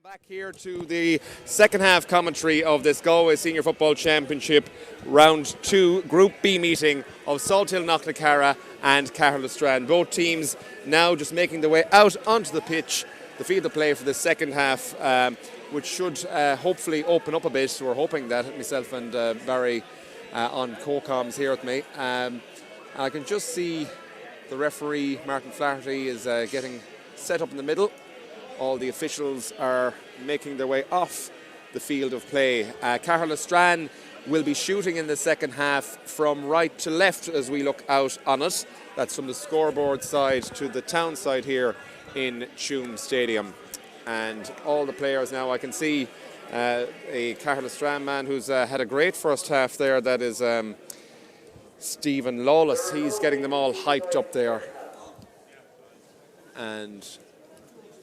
Back here to the second half commentary of this Galway Senior Football Championship Round 2 Group B meeting of Salthill, Knocknacarra and Caherlistrane. Both teams now just making their way out onto the pitch, the field of play for the second half, which should hopefully open up a bit. We're hoping that, myself and Barry on co-coms here with me. I can just see the referee, Martin Flaherty, is getting set up in the middle. All the officials are making their way off the field of play. Caherlistrane will be shooting in the second half from right to left as we look out on it. That's from the scoreboard side to the town side here in Tuam Stadium. And all the players now, I can see a Caherlistrane man who's had a great first half there. That is Stephen Lawless. He's getting them all hyped up there. And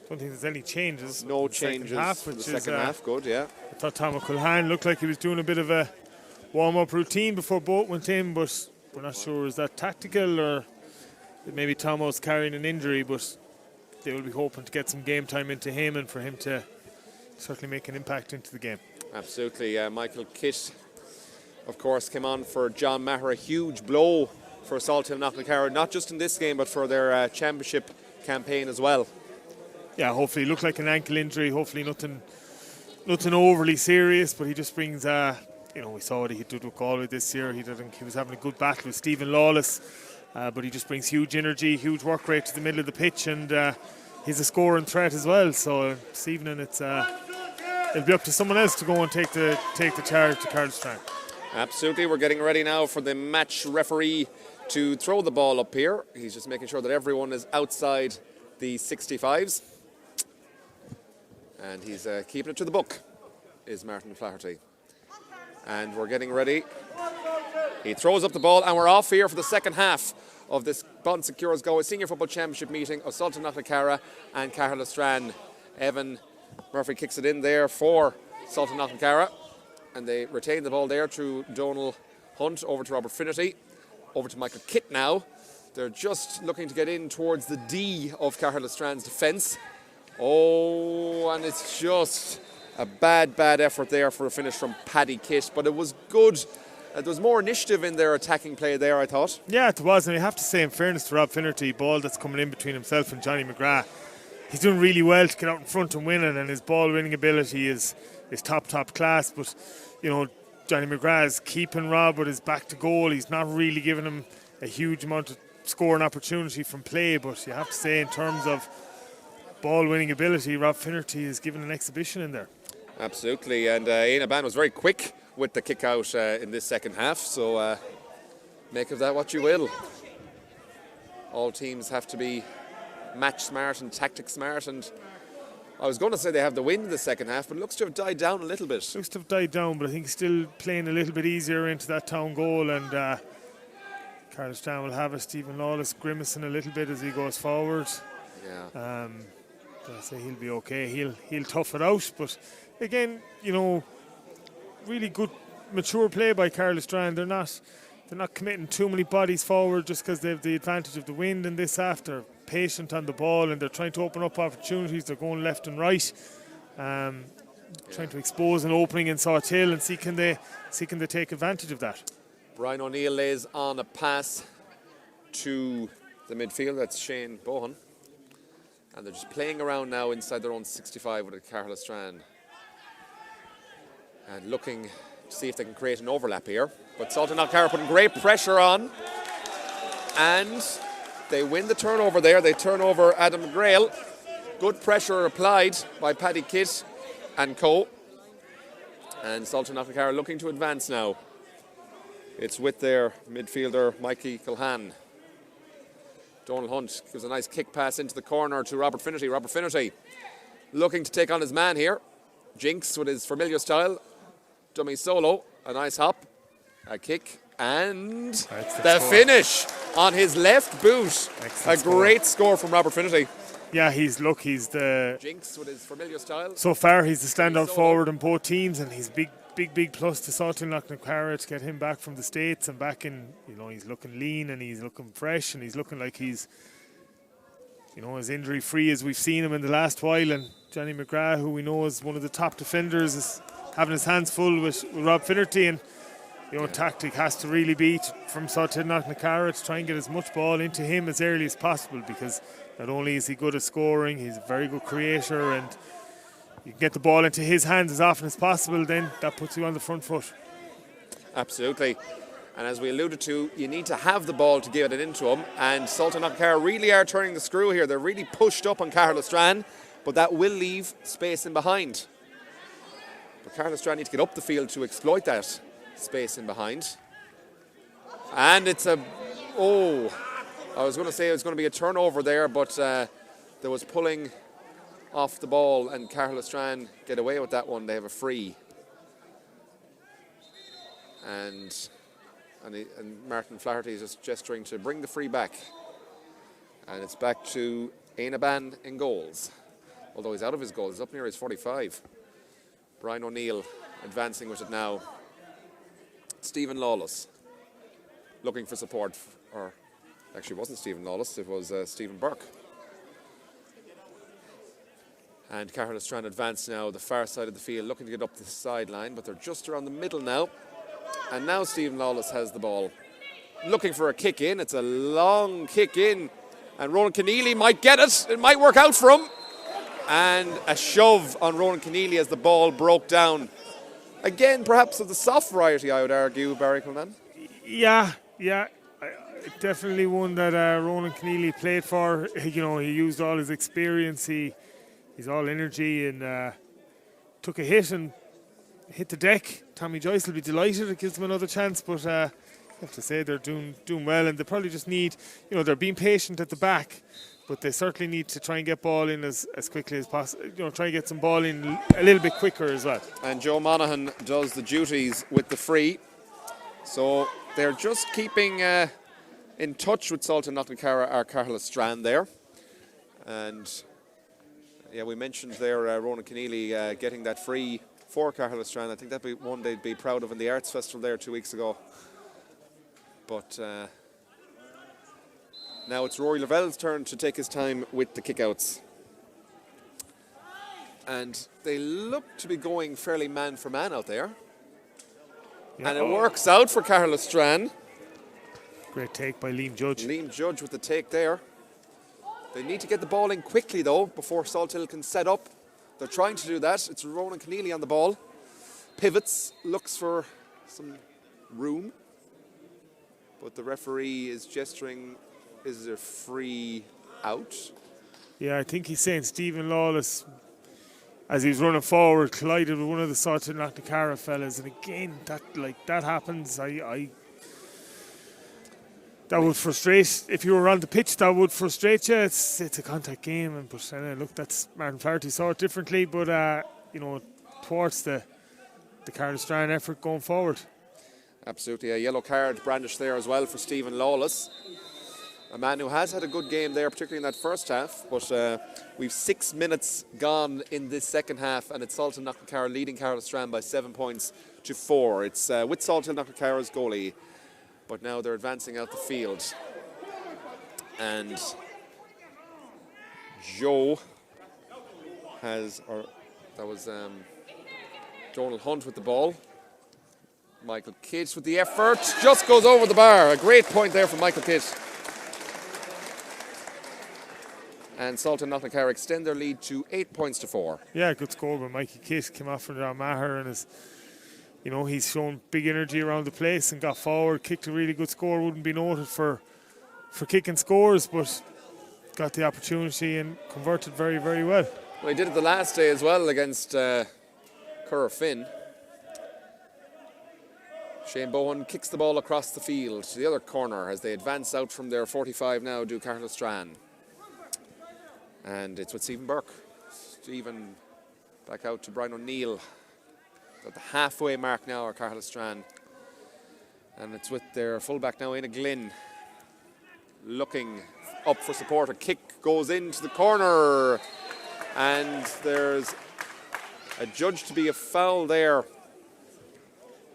I don't think there's any changes. no changes for the second half. Good, yeah. I thought Tom O'Culhan looked like he was doing a bit of a warm-up routine before both went in, but we're not sure, is that tactical or maybe Tomo's carrying an injury, but they will be hoping to get some game time into him and for him to certainly make an impact into the game. Absolutely. Michael Kitt, of course, came on for John Maher, a huge blow for Salthill Knocknacarra, not just in this game but for their championship campaign as well. Yeah, hopefully it looked like an ankle injury, hopefully nothing overly serious, but he just brings, we saw what he did with Galway this year. He was having a good battle with Stephen Lawless, but he just brings huge energy, huge work rate to the middle of the pitch, and he's a scoring threat as well. So this evening it'll be up to someone else to go and take the charge to Caherlistrane. Absolutely. We're getting ready now for the match referee to throw the ball up here. He's just making sure that everyone is outside the 65s. And he's keeping it to the book, is Martin Flaherty. And we're getting ready. He throws up the ball and we're off here for the second half of this Bon Secures Galway Senior Football Championship meeting of Salthill Knocknacarra and Caherlistrane. Evan Murphy kicks it in there for Salthill Knocknacarra. And they retain the ball there to Donal Hunt, over to Robert Finnerty, over to Michael Kitt now. They're just looking to get in towards the D of Caherlistrane's defence. Oh, and it's just a bad effort there for a finish from Paddy Kitt, but it was good. There was more initiative in their attacking play there, I thought. Yeah, it was, and I have to say, in fairness to Rob Finnerty, ball that's coming in between himself and Johnny McGrath, he's doing really well to get out in front and winning, and his ball winning ability is top class. But Johnny McGrath is keeping Rob with his back to goal. He's not really giving him a huge amount of scoring opportunity from play, but you have to say, in terms of ball winning ability, Rob Finnerty is giving an exhibition in there. Absolutely, and Aina Ban was very quick with the kick out in this second half, so make of that what you will. All teams have to be match smart and tactic smart, and I was going to say they have the win in the second half, but it looks to have died down a little bit. Looks to have died down, but I think still playing a little bit easier into that town goal, and Caherlistrane will have a Stephen Lawless grimacing a little bit as he goes forward. Yeah. I say he'll be okay. He'll tough it out, but again, really good mature play by Caherlistrane. They're not committing too many bodies forward just because they have the advantage of the wind in this half. They're patient on the ball and they're trying to open up opportunities. They're going left and right, trying to expose an opening in Salthill and see can they take advantage of that. Brian O'Neill lays on a pass to the midfield. That's Shane Bohan. And they're just playing around now inside their own 65 with Caherlistrane. And looking to see if they can create an overlap here. But Salthill Knocknacarra putting great pressure on. And they win the turnover there. They turn over Adam McGrail. Good pressure applied by Paddy Kitt and co. And Salthill Knocknacarra looking to advance now. It's with their midfielder, Mikey Culhan. Donal Hunt gives a nice kick pass into the corner to Robert Finnerty. Robert Finnerty looking to take on his man here. Jinx with his familiar style. Dummy solo. A nice hop. A kick. And the finish on his left boot. Excellent great score from Robert Finnerty. Yeah, he's the Jinx with his familiar style. So far, he's the standout forward in both teams, and he's big plus to Salthill Knocknacarra to get him back from the States and back in. He's looking lean and he's looking fresh and he's looking like he's, as injury free as we've seen him in the last while, and Johnny McGrath, who we know is one of the top defenders, is having his hands full with Rob Finnerty, and tactic has to really be from Salthill Knocknacarra to try and get as much ball into him as early as possible, because not only is he good at scoring, he's a very good creator, and you can get the ball into his hands as often as possible, then that puts you on the front foot. Absolutely. And as we alluded to, you need to have the ball to get it into him, and Salthill Knocknacarra really are turning the screw here. They're really pushed up on Caherlistrane, but that will leave space in behind. But Caherlistrane need to get up the field to exploit that space in behind. And it's I was going to say it was going to be a turnover there, but there was pulling off the ball, and Caherlistrane get away with that one. They have a free. And Martin Flaherty is just gesturing to bring the free back. And it's back to Einaban in goals. Although he's out of his goals, he's up near his 45. Brian O'Neill advancing with it now. Stephen Lawless looking for support. Or actually, it wasn't Stephen Lawless, it was Stephen Burke. And Caherlistrane advance now the far side of the field, looking to get up the sideline, but they're just around the middle now. And now Stephen Lawless has the ball, looking for a kick in. It's a long kick in, and Ronan Keneally might get it. It might work out for him. And a shove on Ronan Keneally as the ball broke down. Again, perhaps of the soft variety, I would argue, Barry Cullinan. Yeah. Definitely one that Ronan Keneally played for. He used all his experience. He's all energy, and took a hit and hit the deck. Tommy Joyce will be delighted. It gives them another chance, but I have to say they're doing well, and they probably just need, they're being patient at the back, but they certainly need to try and get ball in as quickly as possible. Try and get some ball in a little bit quicker as well. And Joe Monaghan does the duties with the free. So they're just keeping in touch with Salthill Knocknacarra or Caherlistrane there. And we mentioned there Ronan Keneally getting that free for Caherlistrane. I think that'd be one they'd be proud of in the Arts Festival there 2 weeks ago. But now it's Rory Lavelle's turn to take his time with the kickouts. And they look to be going fairly man for man out there. Yeah. And it works out for Caherlistrane. Great take by Liam Judge. Liam Judge with the take there. They need to get the ball in quickly though before Salthill can set up. They're trying to do that. It's Ronan Keneally on the ball. Pivots, looks for some room. But the referee is gesturing, is there free out? Yeah, I think he's saying Stephen Lawless, as he's running forward, collided with one of the Salthill Knocknacarra fellas. And again, that happens. That would frustrate, if you were on the pitch, that would frustrate you. It's a contact game, but look, that's Martin Flaherty saw it differently, but towards the Caherlistrane effort going forward. Absolutely, a yellow card brandished there as well for Stephen Lawless, a man who has had a good game there, particularly in that first half. But we've 6 minutes gone in this second half, and it's Salthill Knocknacarra leading Caherlistrane by 7 points to 4. It's with Salthill Knocknacarra's goalie. But now they're advancing out the field. And Joe that was Donald Hunt with the ball. Michael Kidd with the effort, just goes over the bar. A great point there from Michael Kidd. And Salthill Knocknacarra extend their lead to 8 points to 4. Yeah, good score by Mikey Kidd. Came off from Maher and he's shown big energy around the place and got forward, kicked a really good score. Wouldn't be noted for kicking scores, but got the opportunity and converted very, very well. Well, he did it the last day as well against Curra Finn. Shane Bowen kicks the ball across the field to the other corner as they advance out from their 45 now, do Caherlistrane. And it's with Stephen Burke. Stephen back out to Brian O'Neill. At the halfway mark now are Caherlistrane. And it's with their fullback now, Éanna Glynn, looking up for support. A kick goes into the corner. And there's adjudged to be a foul there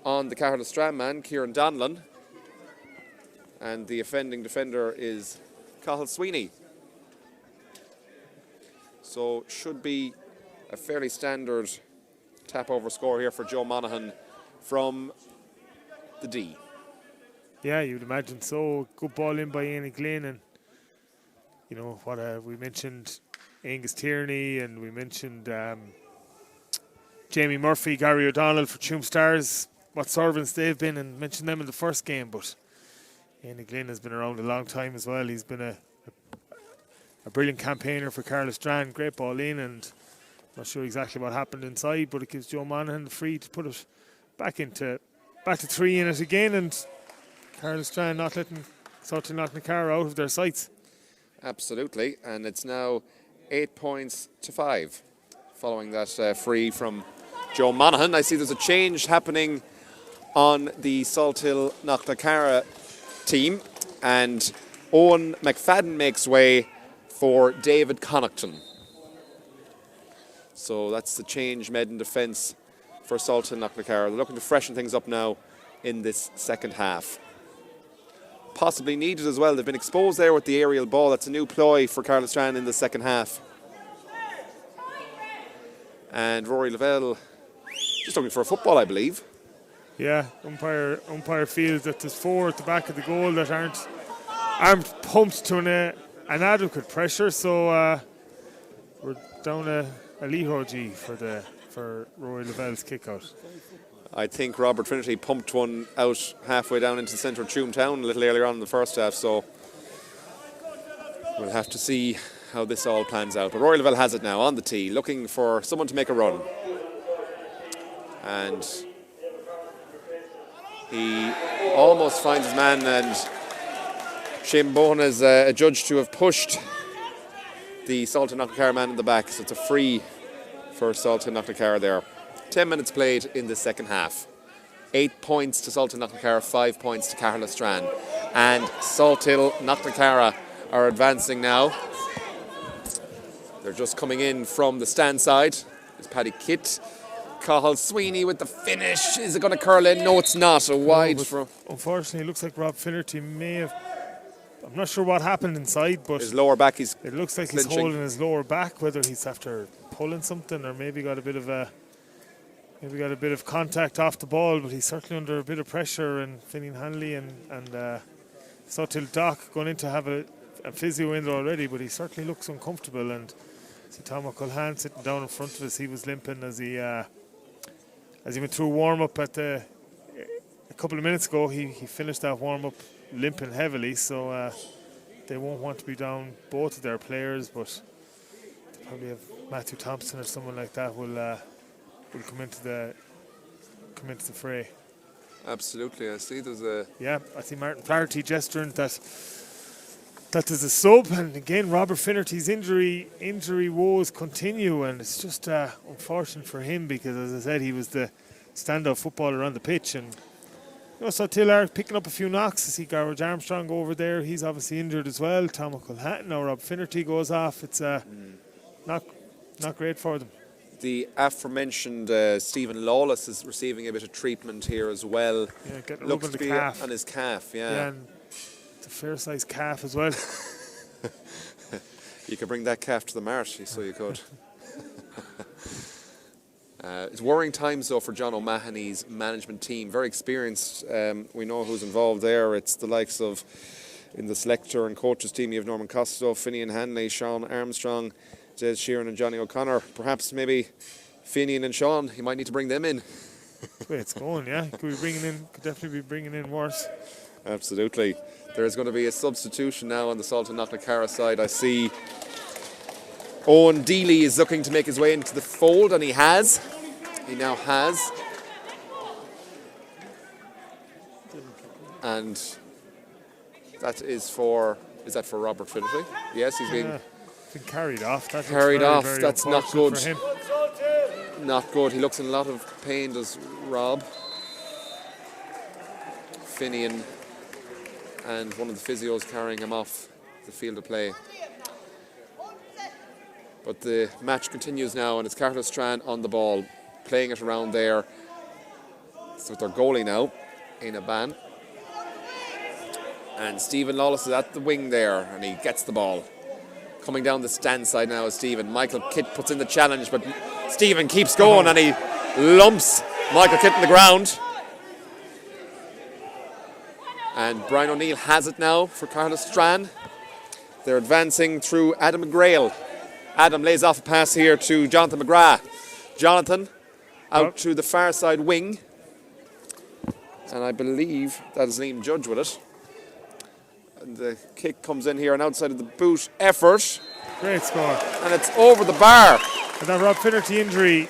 on the Caherlistrane man, Kieran Donlan. And the offending defender is Cathal Sweeney. So should be a fairly standard tap over score here for Joe Monaghan from the D. Yeah, you'd imagine so. Good ball in by Ian Glynn, and you know what we mentioned Angus Tierney, and we mentioned Jamie Murphy, Gary O'Donnell for Tuam Stars, what servants they've been, and mentioned them in the first game. But Ian Glynn has been around a long time as well. He's been a brilliant campaigner for Caherlistrane. Great ball in, and not sure exactly what happened inside, but it gives Joe Monaghan the free to put it back to 3 in it again, and Caherlistrane not letting Salthill Knocknacarra out of their sights. Absolutely, and it's now 8 points to 5 following that free from Joe Monaghan. I see there's a change happening on the Salthill Knocknacarra team, and Owen McFadden makes way for David Connaughton. So that's the change made in defence for Salthill Knocknacarra. They're looking to freshen things up now in this second half. Possibly needed as well. They've been exposed there with the aerial ball. That's a new ploy for Caherlistrane in the second half. And Rory Lavelle just looking for a football, I believe. Yeah, umpire feels that there's 4 at the back of the goal that aren't pumped to an adequate pressure. So we're down a Leho G for Rory Lavelle's kick out. I think Robert Trinity pumped one out halfway down into the centre of Tuam Town a little earlier on in the first half, so we'll have to see how this all pans out. But Rory Lavelle has it now on the tee, looking for someone to make a run. And he almost finds his man, and Shane Bowen is adjudged to have pushed the Salthill Knocknacarra man in the back, so it's a free for Salthill Knocknacarra there. 10 minutes played in the second half. 8 points to Salthill Knocknacarra, 5 points to Caherlistrane. And Salthill Knocknacarra are advancing now. They're just coming in from the stand side. It's Paddy Kitt. Cathal Sweeney with the finish. Is it going to curl in? No, it's not. A wide from. Unfortunately, it looks like Rob Finnerty may have. I'm not sure what happened inside, but his lower back. It looks like clinching. He's holding his lower back. Whether he's after pulling something or maybe got a bit of contact off the ball, but he's certainly under a bit of pressure. And Finian Hanley and Salthill Doc going in to have a physio in there already, but he certainly looks uncomfortable. And see Tom O'Culhan sitting down in front of us. He was limping as he went through warm up a couple of minutes ago. He finished that warm up limping heavily, so they won't want to be down both of their players, but they probably have Matthew Thompson or someone like that will come into the fray. Absolutely, I see there's a. Yeah, I see Martin Flaherty gesturing that there's a sub, and again Robert Finnerty's injury woes continue, and it's just unfortunate for him because, as I said, he was the standout footballer on the pitch, and you know, Salthill are picking up a few knocks. I see Garage Armstrong over there, he's obviously injured as well. Tom O'Culhan, now Rob Finnerty goes off. It's not great for them. The aforementioned Stephen Lawless is receiving a bit of treatment here as well. Yeah, getting looks on to the be calf. on his calf, yeah. Yeah, and it's a fair sized calf as well. You could bring that calf to the marsh, so you could. It's worrying times though for John O'Mahony's management team. Very experienced. We know who's involved there. It's the likes of, in the selector and coaches team, you have Norman Costello, Finian Hanley, Sean Armstrong, Des Sheeran and Johnny O'Connor. Perhaps maybe Finian and Sean, you might need to bring them in. That's the way it's going, yeah. Could definitely be bringing in worse. Absolutely. There's going to be a substitution now on the Salthill Knocknacarra side. I see Owen Deely is looking to make his way into the fold, and he has. He now has. And that is for Robert Finnerty? Yes, he's been carried off. Carried off. Very That's not good. for him. Not good. He looks in a lot of pain, does Rob. Finian and one of the physios carrying him off the field of play. But the match continues now, and it's Caherlistrane on the ball, playing it around there. It's with their goalie now, Éanna Ban. And Stephen Lawless is at the wing there, and he gets the ball. Coming down the stand side now is Stephen. Michael Kitt puts in the challenge, but Stephen keeps going and he lumps Michael Kitt in the ground. And Brian O'Neill has it now for Caherlistrane. They're advancing through Adam McGrail. Adam lays off a pass here to Jonathan McGrath. Jonathan out to the far side wing. And I believe that is Liam Judge with it. And the kick comes in here and outside of the boot effort. Great score. And it's over the bar. And that Rob Finnerty injury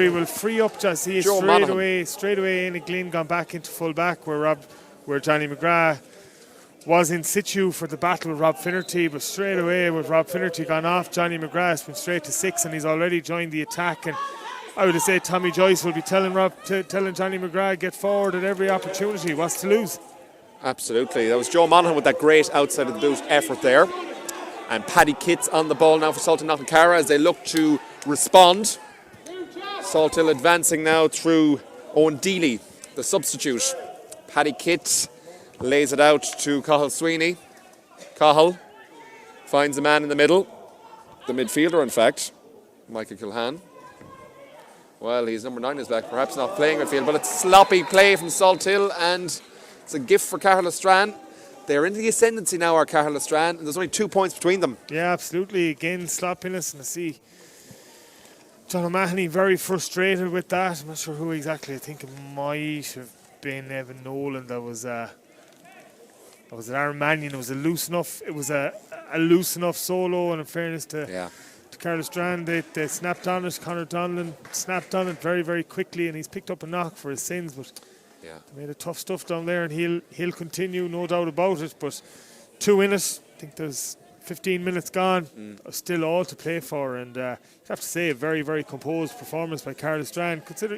will free up just straight away in Glynn gone back into full back where Johnny McGrath was in situ for the battle with Rob Finnerty, but straight away with Rob Finnerty gone off, Johnny McGrath's been straight to 6 and he's already joined the attack. And I would say Tommy Joyce will be telling Johnny McGrath get forward at every opportunity. What's to lose? Absolutely. That was Joe Monaghan with that great outside of the boot effort there. And Paddy Kitt's on the ball now for Salthill Knocknacarra as they look to respond. Salthill advancing now through Owen Deely, the substitute. Paddy Kitt lays it out to Cahill Sweeney. Cahill finds a man in the middle. The midfielder, in fact, Michael Kilhan. Well, he's number 9 is back, perhaps not playing midfield, but it's sloppy play from Salthill and it's a gift for Caherlistrane. They're in the ascendancy now, our Caherlistrane, and there's only 2 points between them. Yeah, absolutely. Again, sloppiness, and I see John O'Mahony very frustrated with that. I'm not sure who exactly. I think it might have been Evan Nolan that was an Aaron Mannion. It was a loose enough. It was a loose enough solo, and in fairness to Caherlistrane, they snapped on it. Conor Donlan snapped on it very, very quickly, and he's picked up a knock for his sins. But they made it tough stuff down there, and he'll continue, no doubt about it. But 2 in it. I think there's 15 minutes gone. Still all to play for, and you have to say a very, very composed performance by Caherlistrane. Consider,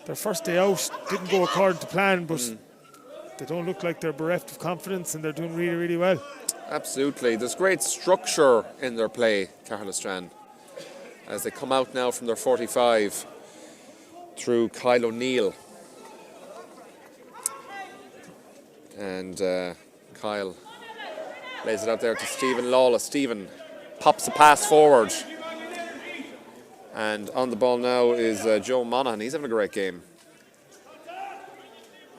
their first day out didn't go according to plan, but they don't look like they're bereft of confidence, and they're doing really, really well. Absolutely. There's great structure in their play, Caherlistrane, as they come out now from their 45 through Kyle O'Neill. And Kyle lays it out there to Stephen Lawless. Stephen pops a pass forward. And on the ball now is Joe Monaghan. He's having a great game.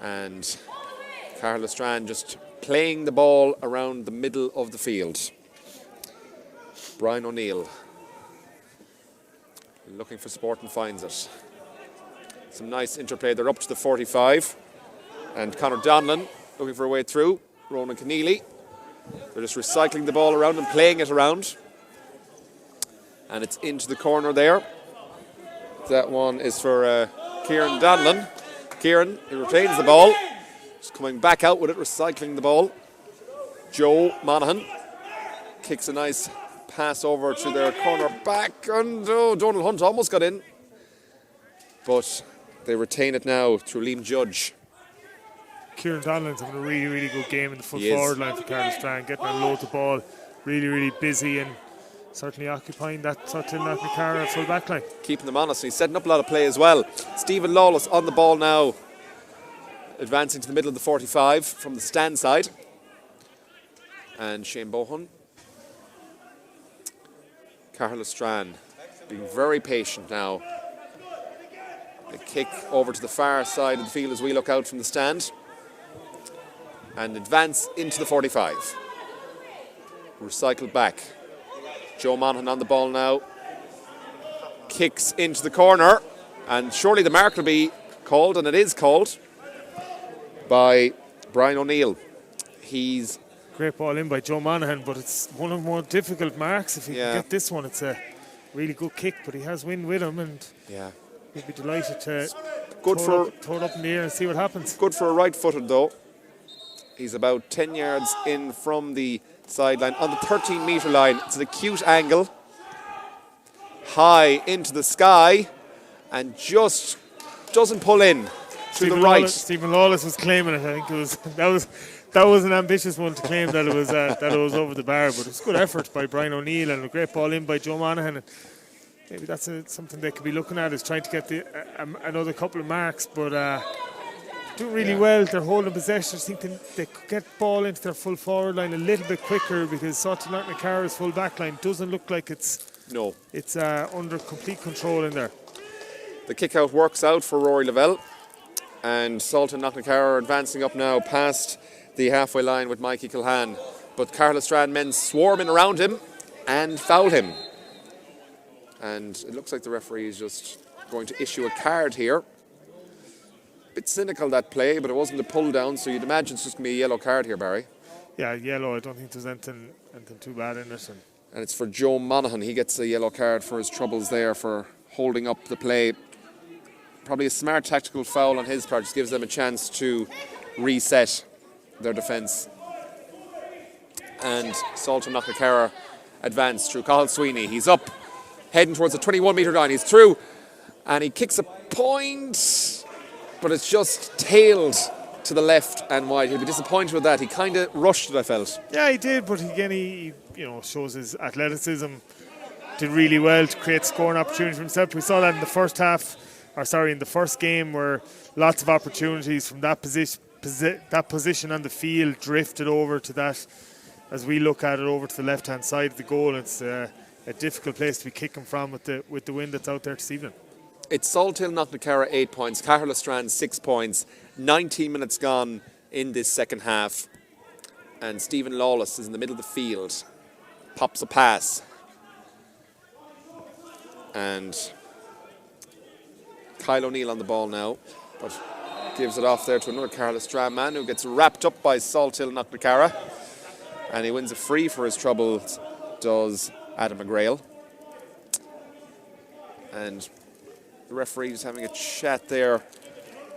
And Caherlistrane just playing the ball around the middle of the field. Brian O'Neill looking for support and finds it. Some nice interplay. They're up to the 45. And Conor Donlan looking for a way through. Ronan Keneally. They're just recycling the ball around and playing it around. And it's into the corner there. That one is for Kieran Donlan. Kieran, he retains the ball. Just coming back out with it, recycling the ball. Joe Monaghan kicks a nice pass over to their corner back. And Donald Hunt almost got in. But they retain it now through Liam Judge. Kieran Donlan's having a really, really good game in the full forward line for Caherlistrane, getting a load the ball, really, really busy and certainly occupying that Salthill Knocknacarra full back line. Keeping them honest. He's setting up a lot of play as well. Stephen Lawless on the ball now, advancing to the middle of the 45 from the stand side. And Shane Bohan. Caherlistrane being very patient now. A kick over to the far side of the field as we look out from the stand. And advance into the 45. Recycled back. Joe Monaghan on the ball now. Kicks into the corner. And surely the mark will be called, and it is called, by Brian O'Neill. He's... Great ball in by Joe Monaghan, but it's one of the more difficult marks. If he can get this one, it's a really good kick, but he has wind with him, and he'll be delighted to throw it up in the air and see what happens. Good for a right-footed, though. He's about 10 yards in from the sideline on the 13-metre line. It's an acute angle. High into the sky and just doesn't pull in to the right. Stephen Lawless was claiming it. I think it was that was an ambitious one to claim that it was over the bar, but it was a good effort by Brian O'Neill and a great ball in by Joe Monaghan. And maybe that's something they could be looking at, is trying to get another couple of marks, but doing really well. They're holding possession. I think they could get the ball into their full forward line a little bit quicker because Salthill Knocknacarra's full back line doesn't look like it's under complete control in there. The kick out works out for Rory Lavelle, and Salthill Knocknacarra are advancing up now past the halfway line with Mikey Kilhan. But Caherlistrane men swarm in around him and foul him. And it looks like the referee is just going to issue a card here. Bit cynical, that play, but it wasn't a pull down, so you'd imagine it's just going to be a yellow card here, Barry. Yeah, yellow. I don't think there's anything too bad in it. And it's for Joe Monaghan. He gets a yellow card for his troubles there for holding up the play. Probably a smart tactical foul on his part, just gives them a chance to reset their defence. And Salthill Knocknacarra advance through Cathal Sweeney. He's up, heading towards the 21-metre line. He's through, and he kicks a point, but it's just tailed to the left and wide. He'll be disappointed with that. He kind of rushed it, I felt. Yeah, he did, but again, he shows his athleticism. Did really well to create scoring opportunity for himself. We saw that in the first in the first game, where lots of opportunities from that position on the field drifted over to that. As we look at it, over to the left-hand side of the goal, it's a difficult place to be kicking from with the wind that's out there this evening. It's Salthill Knocknacarra 8 points, Caherlistrane 6 points, 19 minutes gone in this second half. And Stephen Lawless is in the middle of the field, pops a pass. And Kyle O'Neill on the ball now, but gives it off there to another Caherlistrane man who gets wrapped up by Salthill Knocknacarra. And he wins a free for his troubles, does Adam McGrail. And the referee is having a chat there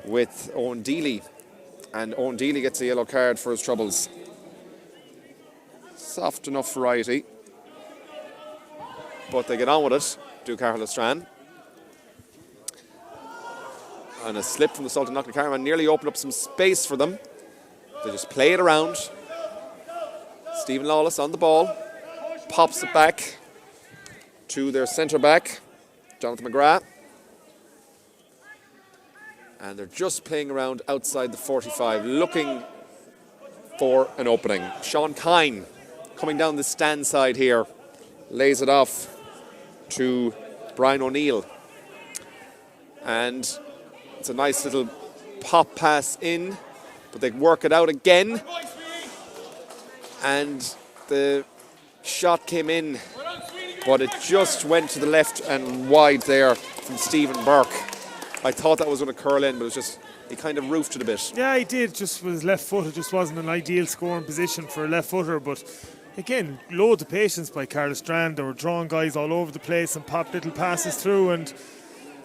with Owen Deely. And Owen Deely gets a yellow card for his troubles. Soft enough variety. But they get on with it, do Caherlistrane. And a slip from the Salthill Knocknacarra man nearly opened up some space for them. They just play it around. Stephen Lawless on the ball, pops it back to their centre back, Jonathan McGrath. And they're just playing around outside the 45, looking for an opening. Sean Kine coming down the stand side here, lays it off to Brian O'Neill. And it's a nice little pop pass in, but they work it out again. And the shot came in, but it just went to the left and wide there from Stephen Burke. I thought that was going to curl in, but it was just, he kind of roofed it a bit. Yeah, he did, just with his left foot. It just wasn't an ideal scoring position for a left footer, but again, loads of patience by Caherlistrane. They were drawing guys all over the place and popped little passes through and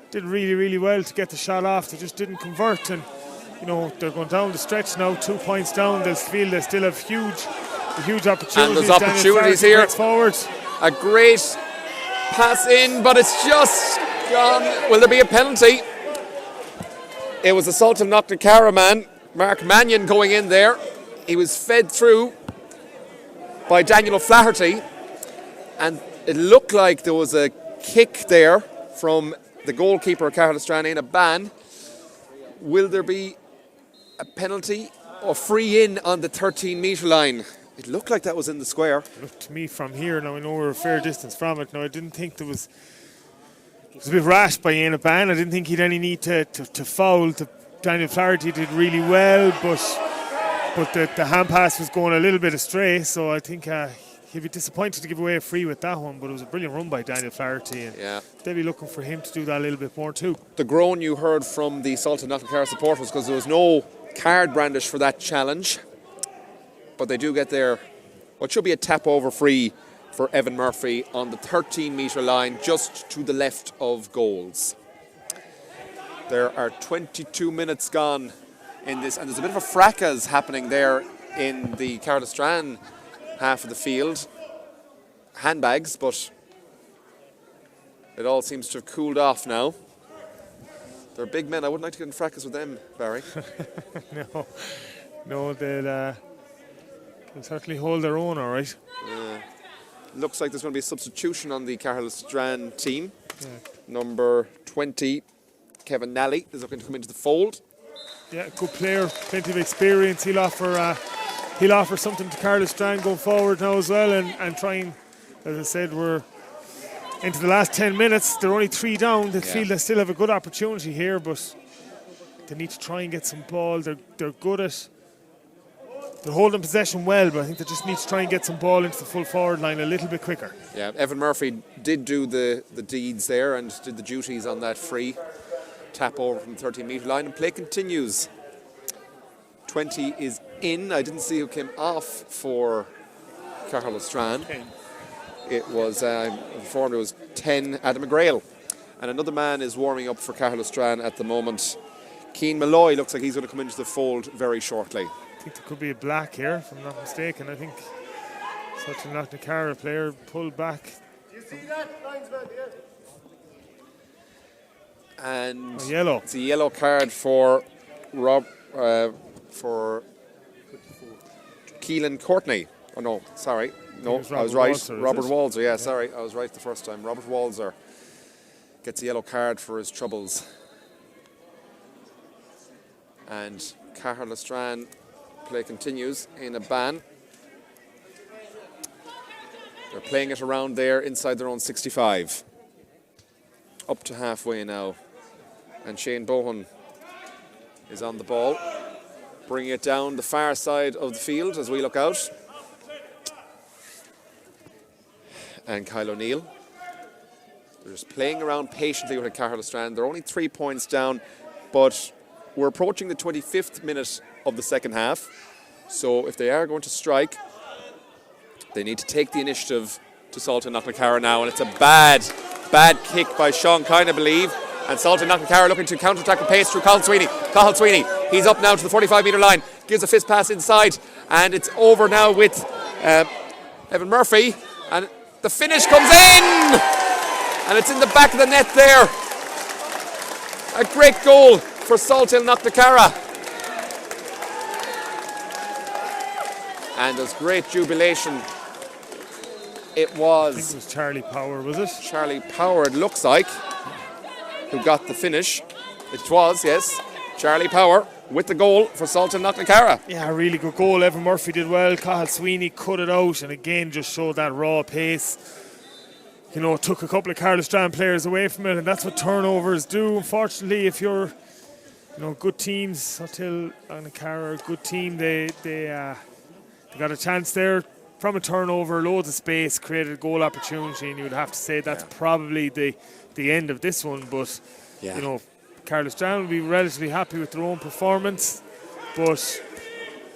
did really, really well to get the shot off. They just didn't convert, and they're going down the stretch now, 2 points down. They'll feel they still have huge opportunities. And there's opportunities here. Forward. A great pass in, but it's just gone. Will there be a penalty? It was the Salthill Knocknacarra man, Mark Mannion, going in there. He was fed through by Daniel O'Flaherty, and it looked like there was a kick there from the goalkeeper of Caherlistrane in a ban. Will there be a penalty or free in on the 13-metre line? It looked like that was in the square. Looked to me from here, now I know we're a fair distance from it. Now I didn't think it was a bit rash by Ian Ban. I didn't think he'd any need to foul. Daniel Flaherty did really well, but the hand pass was going a little bit astray, so I think he'd be disappointed to give away a free with that one, but it was a brilliant run by Daniel Flaherty, and they'll be looking for him to do that a little bit more too. The groan you heard from the Salthill Knocknacarra support was because there was no card brandish for that challenge. But they do get their, what should be a tap-over free for Evan Murphy on the 13-metre line, just to the left of goals. There are 22 minutes gone in this, and there's a bit of a fracas happening there in the Caherlistrane half of the field. Handbags, but it all seems to have cooled off now. They're big men. I wouldn't like to get in fracas with them, Barry. No, they'll certainly hold their own, all right. Looks like there's going to be a substitution on the Caherlistrane team. Number 20, Kevin Nally, is looking to come into the fold. Yeah, good player, plenty of experience. He'll offer something to Caherlistrane going forward now as well, and trying, as I said, we're into the last 10 minutes. They're only 3 down. They feel they still have a good opportunity here, but they need to try and get some ball. They're good at, they're holding possession well, but I think they just need to try and get some ball into the full forward line a little bit quicker. Yeah, Evan Murphy did do the deeds there and did the duties on that free tap over from the 13-metre line, and play continues. 20 is in. I didn't see who came off for Caherlistrane. It was, informed it was 10, Adam McGrail. And another man is warming up for Caherlistrane at the moment. Cian Malloy looks like he's going to come into the fold very shortly. I think there could be a black here, if I'm not mistaken. I think such a Knocknacarra player pulled back. Do you see that? Linesman, yeah. And yellow. It's a yellow card for Keelan Courtney. Oh no, sorry. No, I was right. Walzer, Robert Walzer, yeah, sorry. I was right the first time. Robert Walzer gets a yellow card for his troubles. And Caherlistrane play continues in a ban. They're playing it around there inside their own 65. Up to halfway now. And Shane Bohan is on the ball, bringing it down the far side of the field as we look out. And Kyle O'Neill. They're just playing around patiently with Caherlistrane. They're only 3 points down, but we're approaching the 25th minute of the second half. So if they are going to strike, they need to take the initiative to Salthill Knocknacarra now. And it's a bad kick by Sean Kine, I believe. And Salthill Knocknacarra looking to counter-attack the pace through Cathal Sweeney. Cathal Sweeney, he's up now to the 45-metre line. Gives a fist pass inside. And it's over now with Evan Murphy. And the finish comes in! And it's in the back of the net there. A great goal for Salthill Knocknacarra. And there's great jubilation. It I think was it was Charlie Power, was it? Charlie Power, it looks like, who got the finish. It was, yes, Charlie Power with the goal for Salthill Knocknacarra. Yeah, a really good goal. Evan Murphy did well. Cathal Sweeney cut it out and again just showed that raw pace. You know, took a couple of Caherlistrane players away from it, and that's what turnovers do. Unfortunately, if you're, good teams, Salthill Knocknacarra, good team, they got a chance there from a turnover, loads of space, created a goal opportunity, and you would have to say that's probably the end of this one. But Caherlistrane will be relatively happy with their own performance, but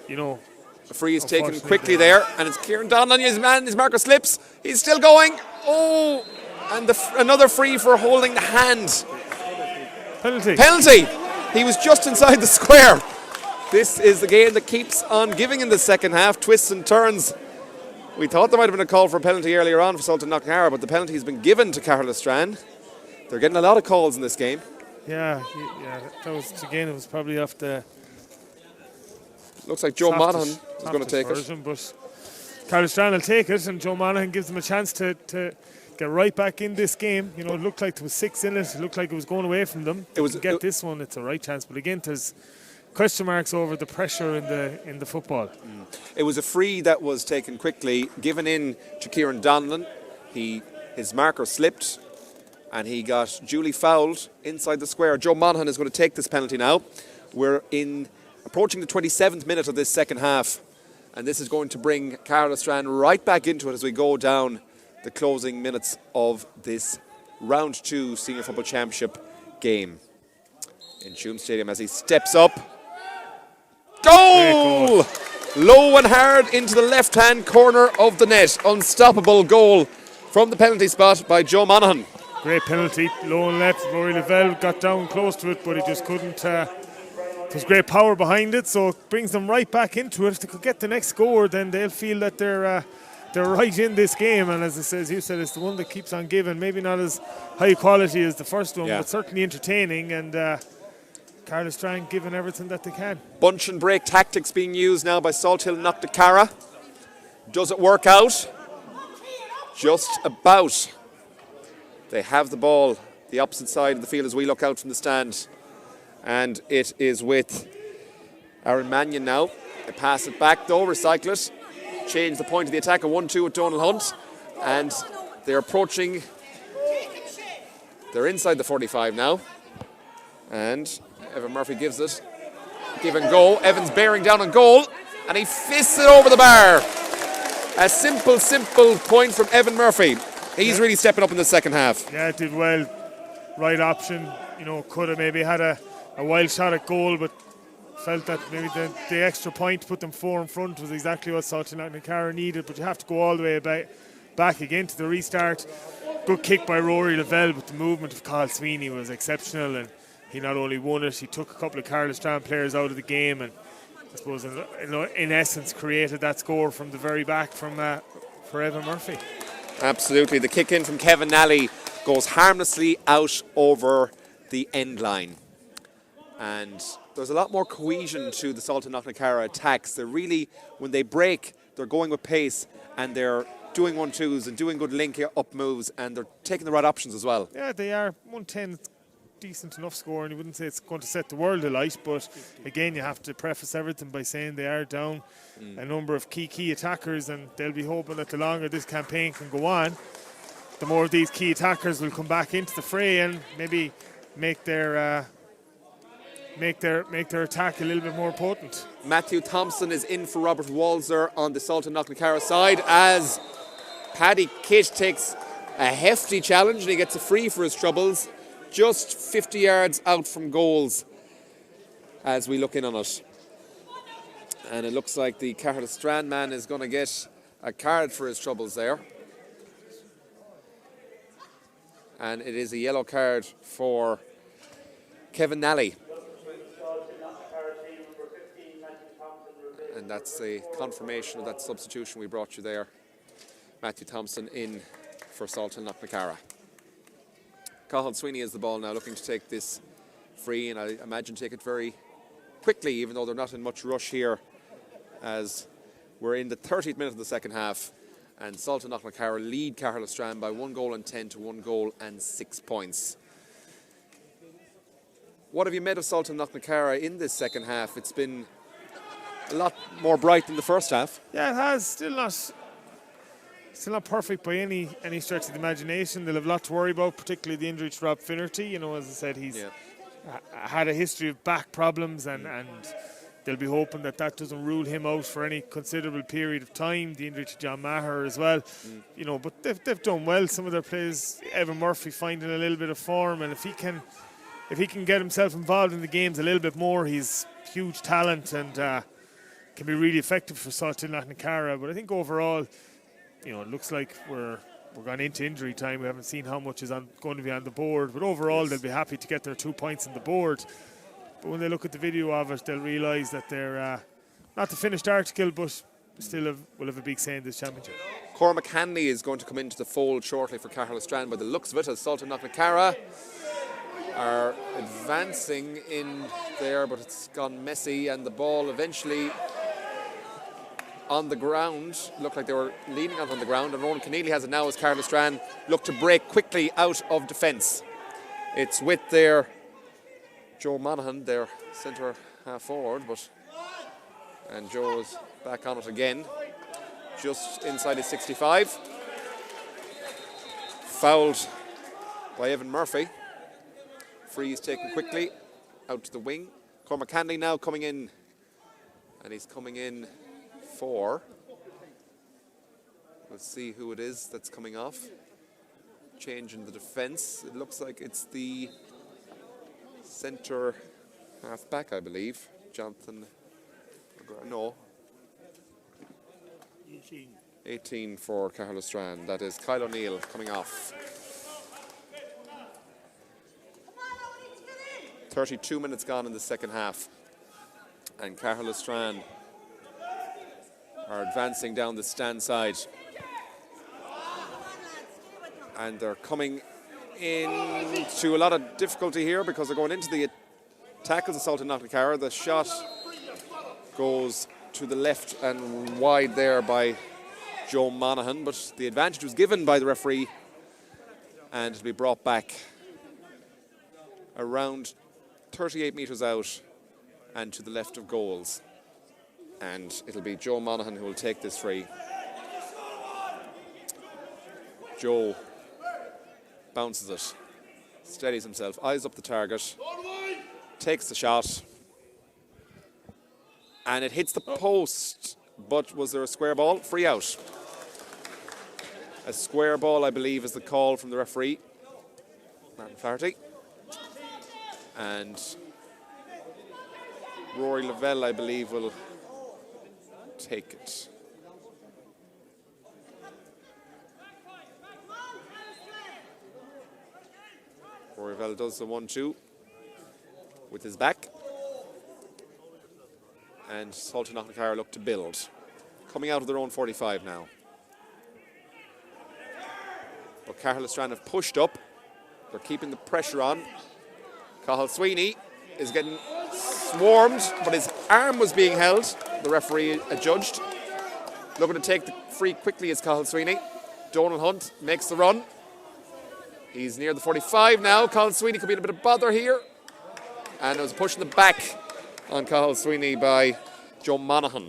The free is taken quickly there, and it's Kieran Donlan, his man, his marker slips. He's still going. Oh, and another free for holding the hand. Penalty. He was just inside the square. This is the game that keeps on giving in the second half, twists and turns. We thought there might have been a call for a penalty earlier on for Salthill Knocknacarra, but the penalty has been given to Caherlistrane. They're getting a lot of calls in this game. Yeah, that was, again, it was probably off the... Looks like Joe Monaghan is going to take version, but Caherlistrane will take it, and Joe Monaghan gives them a chance to get right back in this game. It looked like there was 6 in it. It looked like it was going away from them. This one, it's a right chance. But again, there's question marks over the pressure in the football. It was a free that was taken quickly, given in to Kieran Donlan. His marker slipped, and he got duly fouled inside the square. Joe Monaghan is going to take this penalty now. We're approaching the 27th minute of this second half, and this is going to bring Caherlistrane right back into it as we go down the closing minutes of this round 2 Senior Football Championship game in Tuam Stadium as he steps up. Goal! Low and hard into the left-hand corner of the net. Unstoppable goal from the penalty spot by Joe Monaghan. Great penalty, low and left. Rory Lavelle got down close to it, but he just couldn't. There's great power behind it, so it brings them right back into it. If they could get the next score, then they'll feel that they're right in this game. And as you said, it's the one that keeps on giving. Maybe not as high quality as the first one, but certainly entertaining. And Caherlistrane giving everything that they can. Bunch and break tactics being used now by Salthill Knocknacarra. Does it work out? Just about. They have the ball, the opposite side of the field as we look out from the stand. And it is with Aaron Mannion now. They pass it back though, recycle it. Change the point of the attack, a 1-2 with Donald Hunt. And they're approaching. They're inside the 45 now. And Evan Murphy gives it. Give and go. Evan's bearing down on goal. And he fists it over the bar. A simple point from Evan Murphy. He's really stepping up in the second half. Yeah, did well. Right option. You know, could have maybe had a wild shot at goal, but felt that maybe the extra point to put them 4 in front was exactly what Salthill Knocknacarra needed. But you have to go all the way back again to the restart. Good kick by Rory Lavelle, but the movement of Cathal Sweeney was exceptional, and he not only won it, he took a couple of Caherlistrane players out of the game, and I suppose in essence created that score from the very back for Evan Murphy. Absolutely. The kick in from Kevin Nally goes harmlessly out over the end line. And there's a lot more cohesion to the Salthill Knocknacarra attacks. They're really, when they break, they're going with pace, and they're doing 1-2s and doing good link up moves, and they're taking the right options as well. Yeah, they are. 110, decent enough score, and you wouldn't say it's going to set the world alight, but again, you have to preface everything by saying they are down a number of key attackers, and they'll be hoping that the longer this campaign can go on, the more of these key attackers will come back into the fray and maybe make their attack a little bit more potent. Matthew Thompson is in for Robert Walzer on the Salthill Knocknacarra side as Paddy Kitt takes a hefty challenge and he gets a free for his troubles, just 50 yards out from goals as we look in on it. And it looks like the Caherlistrane man is going to get a card for his troubles there. And it is a yellow card for Kevin Nally. And that's the confirmation of that substitution we brought you there. Matthew Thompson in for Salthill Knocknacarra. Cathal Sweeney has the ball now, looking to take this free, and I imagine take it very quickly, even though they're not in much rush here, as we're in the 30th minute of the second half, and Salthill Knocknacarra lead Caherlistrane by 1-10 to 1-6 points. What have you made of Salthill Knocknacarra in this second half? It's been a lot more bright than the first half. Yeah, it has. Still not perfect by any stretch of the imagination. They'll have a lot to worry about, particularly the injury to Rob Finnerty. You know, as I said, he's had a history of back problems, and they'll be hoping that doesn't rule him out for any considerable period of time. The injury to John Maher as well. You know, but they've done well. Some of their players, Evan Murphy finding a little bit of form, and if he can get himself involved in the games a little bit more, he's huge talent and can be really effective for Salthill Knocknacarra. But I think overall, you know, it looks like we're going into injury time. We haven't seen how much is going to be on the board, but overall they'll be happy to get their 2 points on the board. But when they look at the video of it, they'll realise that they're not the finished article, but still will have a big say in this championship. Cormac Hanley is going to come into the fold shortly for Caherlistrane by the looks of it, as Salthill Knocknacarra are advancing in there, but it's gone messy, and the ball eventually on the ground. Looked like they were leaning out on the ground, and Ronan Keneally has it now as Caherlistrane look to break quickly out of defence. It's with their Joe Monaghan, their centre half forward, and Joe is back on it again, just inside his 65. Fouled by Evan Murphy. Free is taken quickly out to the wing. Cormac Hanley now coming in, and he's coming in for, let's see who it is that's coming off. Change in the defence. It looks like it's the centre half back, I believe. Jonathan, no. 18 for Caherlistrane. That is Kyle O'Neill coming off. 32 minutes gone in the second half, and Caherlistrane are advancing down the stand side, and they're coming into a lot of difficulty here because they're going into the attack of the Salthill Knocknacarra. The shot goes to the left and wide there by Joe Monaghan, but the advantage was given by the referee, and it'll be brought back around 38 metres out and to the left of goals. And it'll be Joe Monaghan who will take this free. Joe bounces it, steadies himself, eyes up the target, takes the shot, and it hits the post. But was there a square ball? Free out. A square ball, I believe, is the call from the referee, Martin Flaherty. And Rory Lavelle, I believe, will take it. Rory Lavelle does the 1-2 with his back. And Salthill Knocknacarra look to build. Coming out of their own 45 now. But Caherlistrane have pushed up. They're keeping the pressure on. Cathal Sweeney is getting swarmed, but his arm was being held. The referee adjudged. Looking to take the free quickly is Cathal Sweeney. Donal Hunt makes the run. He's near the 45 now. Cathal Sweeney could be in a bit of bother here. And it was a push in the back on Cathal Sweeney by Joe Monaghan.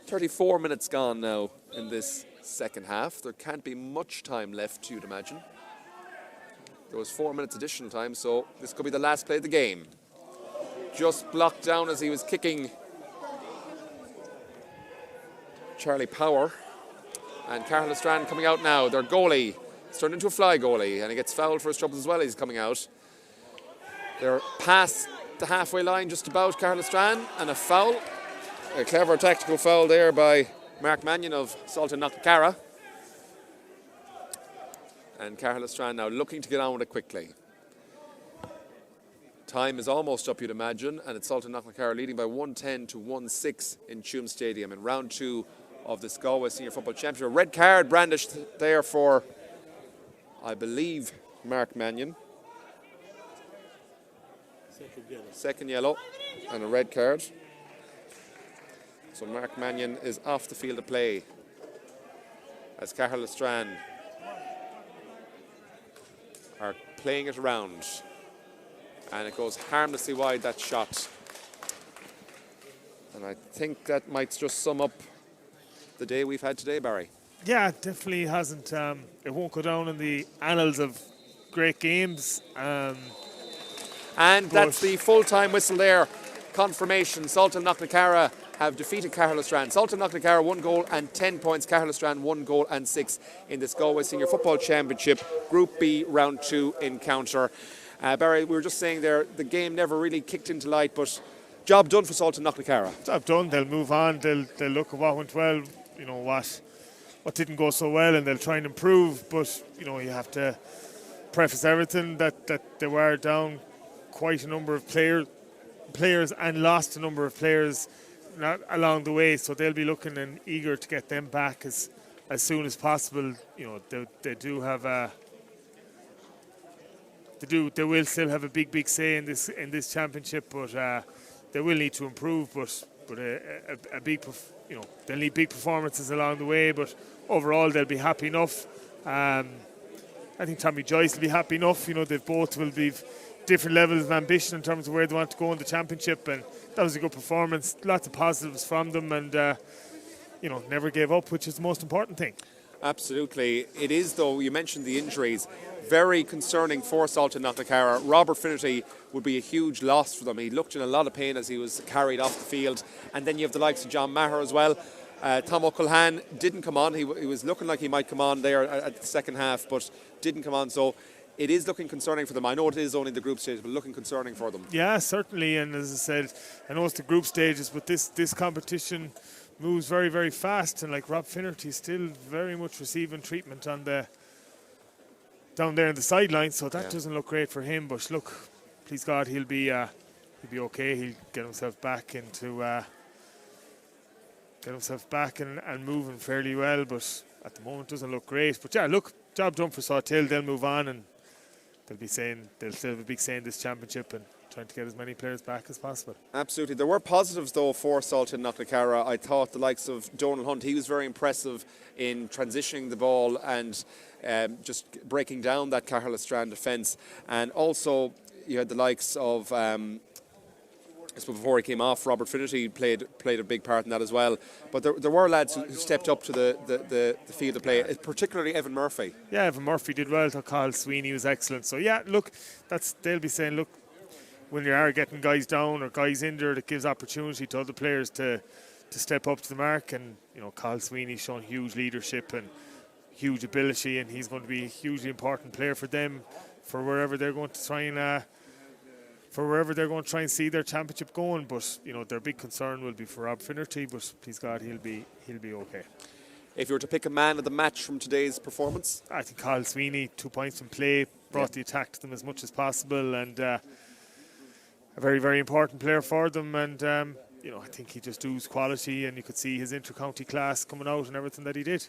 34 minutes gone now in this second half. There can't be much time left, you'd imagine. There was 4 minutes additional time, so this could be the last play of the game. Just blocked down as he was kicking Charlie Power. And Caherlistrane coming out now. Their goalie is turned into a fly goalie, and he gets fouled for his troubles as well. He's coming out. They're past the halfway line just about, Caherlistrane, and a foul. A clever tactical foul there by Mark Mannion of Salthill Knocknacarra. And Caherlistrane now looking to get on with it quickly. Time is almost up, you'd imagine, and it's Salthill Knocknacarra leading by 110 to 1-6 in Tuam Stadium in round 2 of this Galway Senior Football Championship. A red card brandished there for, I believe, Mark Mannion. Second yellow and a red card. So Mark Mannion is off the field of play as Caherlistrane are playing it around. And it goes harmlessly wide, that shot. And I think that might just sum up the day we've had today, Barry. Yeah, it definitely hasn't. It won't go down in the annals of great games. And that's the full-time whistle there. Confirmation, Salthill Knocknacarra have defeated Caherlistrane. Salthill Knocknacarra 1 goal and 10 points. Caherlistrane 1 goal and 6 in this Galway Senior Football Championship Group B Round 2 encounter. Barry, we were just saying there, the game never really kicked into light, but job done for Salthill Knocknacarra. Job done. They'll move on. They'll look at what went well, you know, what didn't go so well, and they'll try and improve. But, you know, you have to preface everything that they were down quite a number of players and lost a number of players along the way, so they'll be looking and eager to get them back as soon as possible. You know, they do have they will still have a big say in this championship, but they will need to improve. But a big, you know, they'll need big performances along the way. But overall, they'll be happy enough. I think Tommy Joyce will be happy enough. You know, they both will be different levels of ambition in terms of where they want to go in the championship, and that was a good performance. Lots of positives from them, and you know, never gave up, which is the most important thing. Absolutely. It is, though, you mentioned the injuries, very concerning for Salthill Knocknacarra. Robert Finnerty would be a huge loss for them. He looked in a lot of pain as he was carried off the field. And then you have the likes of John Maher as well. Tom O'Culhan didn't come on. He was looking like he might come on there at the second half, but didn't come on. So it is looking concerning for them. I know it is only the group stage, but looking concerning for them. Yeah, certainly. And as I said, I know it's the group stages, but this competition moves very, very fast. And like Rob Finnerty is still very much receiving treatment on down there in the sideline, so that doesn't look great for him. But look, please God, he'll be okay. He'll get himself back into and moving fairly well. But at the moment, doesn't look great. But yeah, look, job done for Salthill. They'll move on, and they'll still have a big say in this championship and trying to get as many players back as possible. Absolutely. There were positives, though, for Salthill Knocknacarra. I thought the likes of Donal Hunt, he was very impressive in transitioning the ball and just breaking down that Caherlistrane defence. And also, you had the likes of, before he came off, Robert Finnerty played a big part in that as well. But there were lads who stepped up to the field of play, particularly Evan Murphy. Yeah, Evan Murphy did well. Cathal Sweeney was excellent. So yeah, look, they'll be saying, look, when you are getting guys down or guys injured, it gives opportunity to other players to step up to the mark. And Cathal Sweeney's shown huge leadership and huge ability, and he's going to be a hugely important player for them for wherever they're going to try and see their championship going. But their big concern will be for Rob Finnerty, but please God, he'll be okay. If you were to pick a man of the match from today's performance, I think Cathal Sweeney, 2 points in play, brought the attack to them as much as possible, and a very, very important player for them. And I think he just oozed quality, and you could see his inter-county class coming out and everything that he did.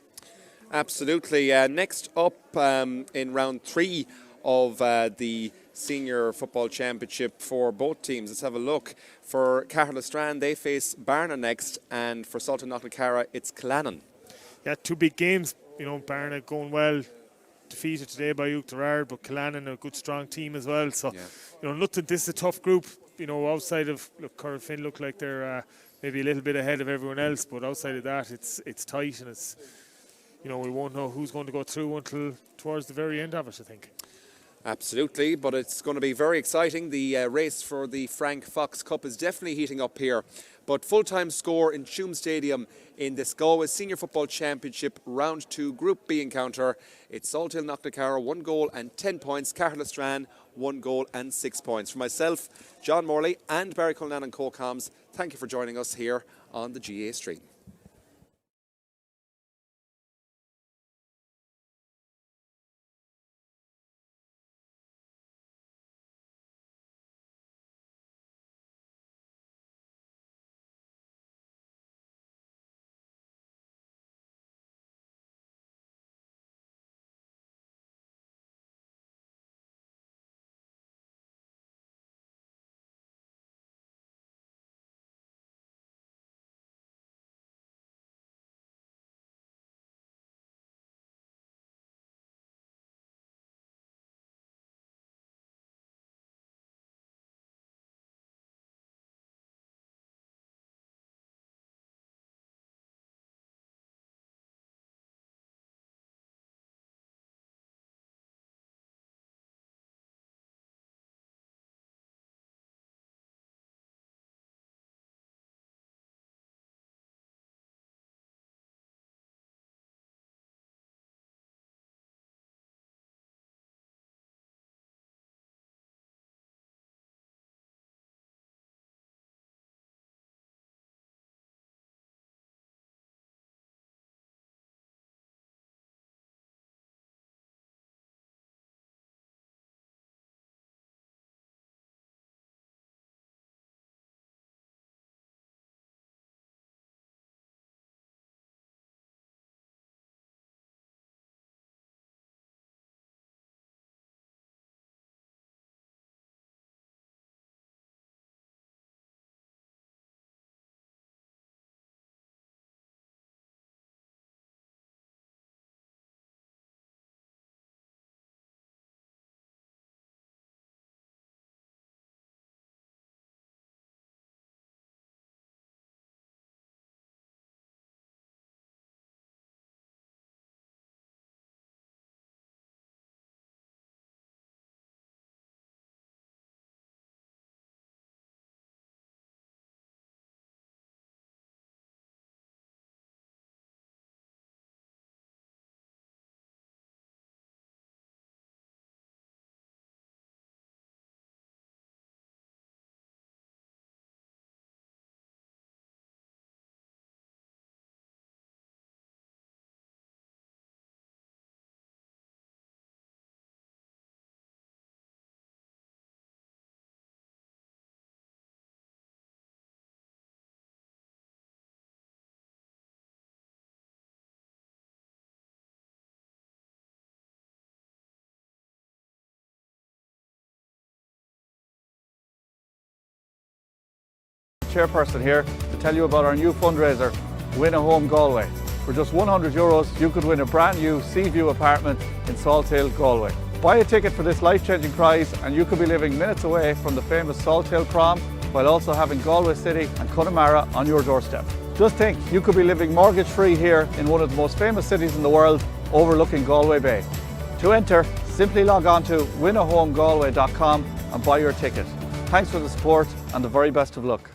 Absolutely. Next up in round 3 of the Senior Football Championship for both teams. Let's have a look. For Caherlistrane, they face Barna next, and for Salthill Knocknacarra, it's Killannon. Yeah, 2 big games. Barna going well, defeated today by Uachtarard, but Killannon a good strong team as well. So, nothing. This is a tough group. Outside of Corofin look like they're maybe a little bit ahead of everyone else, but outside of that, it's tight, and it's we won't know who's going to go through until towards the very end of it, I think. Absolutely, but it's going to be very exciting. The race for the Frank Fox Cup is definitely heating up here. But full-time score in Tuam Stadium in this Galway Senior Football Championship Round 2 Group B encounter. It's Salthill Knocknacarra 1 goal and 10 points, Caherlistrane 1 goal and 6 points. For myself, John Morley and Barry Cullinan and Co-Coms, thank you for joining us here on the GA Stream. Chairperson here to tell you about our new fundraiser, Win a Home Galway. For just €100, you could win a brand new Seaview apartment in Salthill, Galway. Buy a ticket for this life-changing prize and you could be living minutes away from the famous Salthill prom while also having Galway City and Connemara on your doorstep. Just think, you could be living mortgage-free here in one of the most famous cities in the world, overlooking Galway Bay. To enter, simply log on to winahomegalway.com and buy your ticket. Thanks for the support and the very best of luck.